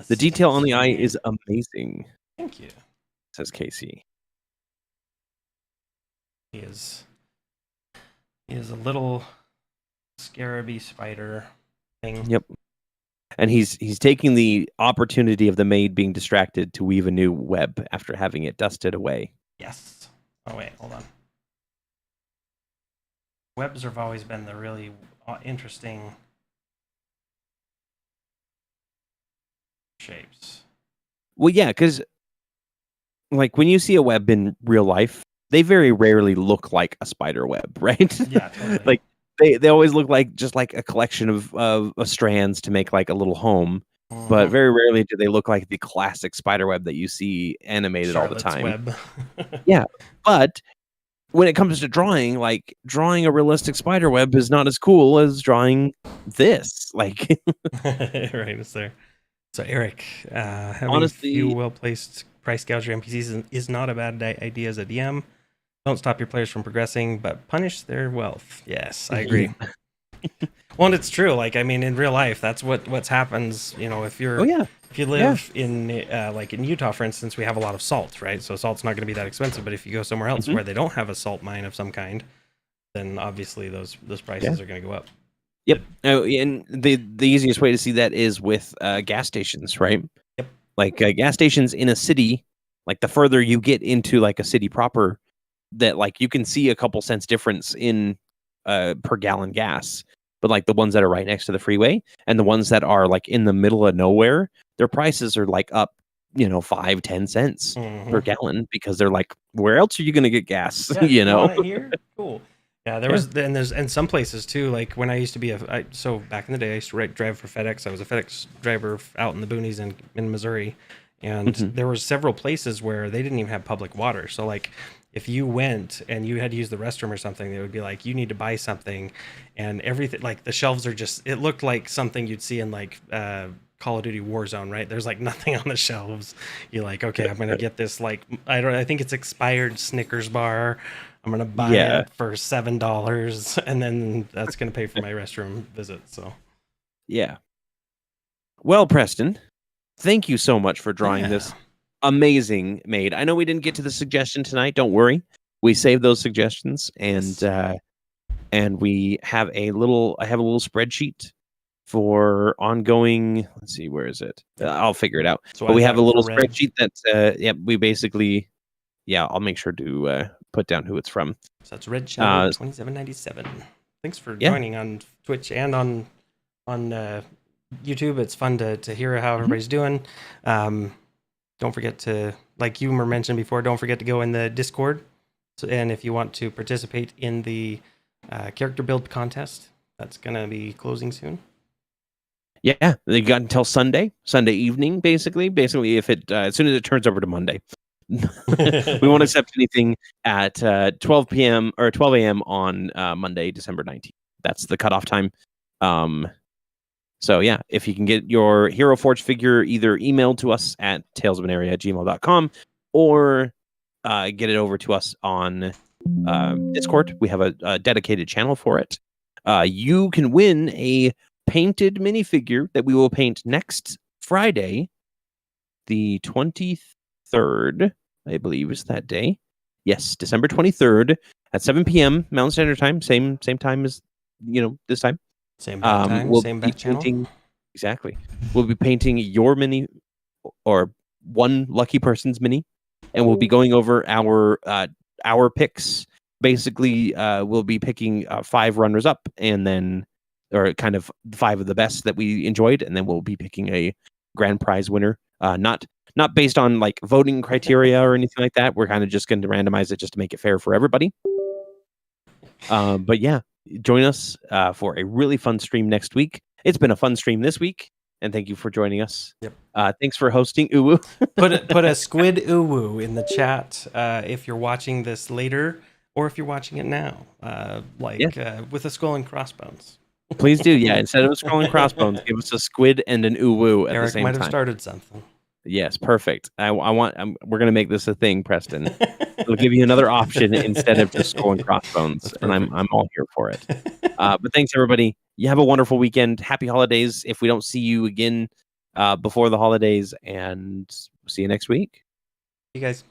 the detail on the eye is amazing. Thank you, says Casey. He is a little scaraby spider thing. Yep. And he's taking the opportunity of the maid being distracted to weave a new web after having it dusted away. Yes. Oh, wait, hold on. Webs have always been the really interesting shapes. Well, yeah, because like when you see a web in real life, they very rarely look like a spider web, right? Yeah, totally. Like they always look like just like a collection of strands to make like a little home, but very rarely do they look like the classic spider web that you see animated Charlotte's all the time. Web. Yeah, but when it comes to drawing a realistic spider web is not as cool as drawing this. Like, right, it's there. So Eric, having honestly, a few well-placed price gouge NPCs is not a bad idea as a DM. Don't stop your players from progressing, but punish their wealth. Yes, I agree. Well, and it's true. Like, I mean, in real life, that's what happens. If you're, if you live in like in Utah, for instance, we have a lot of salt, right? So salt's not going to be that expensive. But if you go somewhere else where they don't have a salt mine of some kind, then obviously those prices are going to go up. Yep. And the easiest way to see that is with gas stations, right? Yep. Like gas stations in a city, like the further you get into like a city proper, that like you can see a couple cents difference in per gallon gas, but like the ones that are right next to the freeway and the ones that are like in the middle of nowhere, their prices are like up 5-10 cents per gallon, because they're like, where else are you going to get gas? Here? Cool. Yeah, there's some places too, like when I used to be so back in the day I used to drive for FedEx. I was a FedEx driver out in the boonies in Missouri. And there were several places where they didn't even have public water. So like if you went and you had to use the restroom or something, they would be like, you need to buy something, and everything, like the shelves are just, it looked like something you'd see in like Call of Duty Warzone, right? There's like nothing on the shelves. You're like, okay, I'm gonna get this, like, I think it's expired Snickers bar. I'm gonna buy it for $7, and then that's gonna pay for my restroom visit. So yeah. Well, Preston, thank you so much for drawing this amazing maid. I know we didn't get to the suggestion tonight. Don't worry, we saved those suggestions, and we have I have a little spreadsheet for ongoing. Let's see, where is it? I'll figure it out. So but we have a little spreadsheet that we basically, I'll make sure to put down who it's from. So that's Red Shadow 2797. Thanks for joining on Twitch and on YouTube. It's fun to hear how everybody's doing. Don't forget to, like you mentioned before, don't forget to go in the Discord. So, and if you want to participate in the character build contest, that's going to be closing soon. Yeah, they got until Sunday evening, basically. Basically, if it as soon as it turns over to Monday, we won't accept anything at 12 p.m. or 12 a.m. on Monday, December 19th. That's the cutoff time. So yeah, if you can get your Hero Forge figure either emailed to us at talesofanaria@gmail.com or get it over to us on Discord. We have a dedicated channel for it. You can win a painted minifigure that we will paint next Friday, the 23rd, I believe is that day. Yes, December 23rd at 7 p.m. Mountain Standard Time, same time as this time. Same time, we'll same be channel. Painting, exactly. We'll be painting your mini, or one lucky person's mini, and we'll be going over our picks. Basically, we'll be picking 5 runners up, and then, or kind of 5 of the best that we enjoyed, and then we'll be picking a grand prize winner. Not based on like voting criteria or anything like that. We're kind of just going to randomize it just to make it fair for everybody. But yeah, join us for a really fun stream next week. It's been a fun stream this week, and thank you for joining us. Yep. Thanks for hosting, Uwu. Put a squid uwu in the chat if you're watching this later, or if you're watching it now, with a skull and crossbones. Please do, yeah. Instead of a skull and crossbones, give us a squid and an uwu at the same time. Eric might have started something. Yes, perfect. We're gonna make this a thing, Preston. We'll give you another option instead of just skull and crossbones, and I'm all here for it. But thanks everybody. You have a wonderful weekend. Happy holidays. If we don't see you again before the holidays, and see you next week. You guys.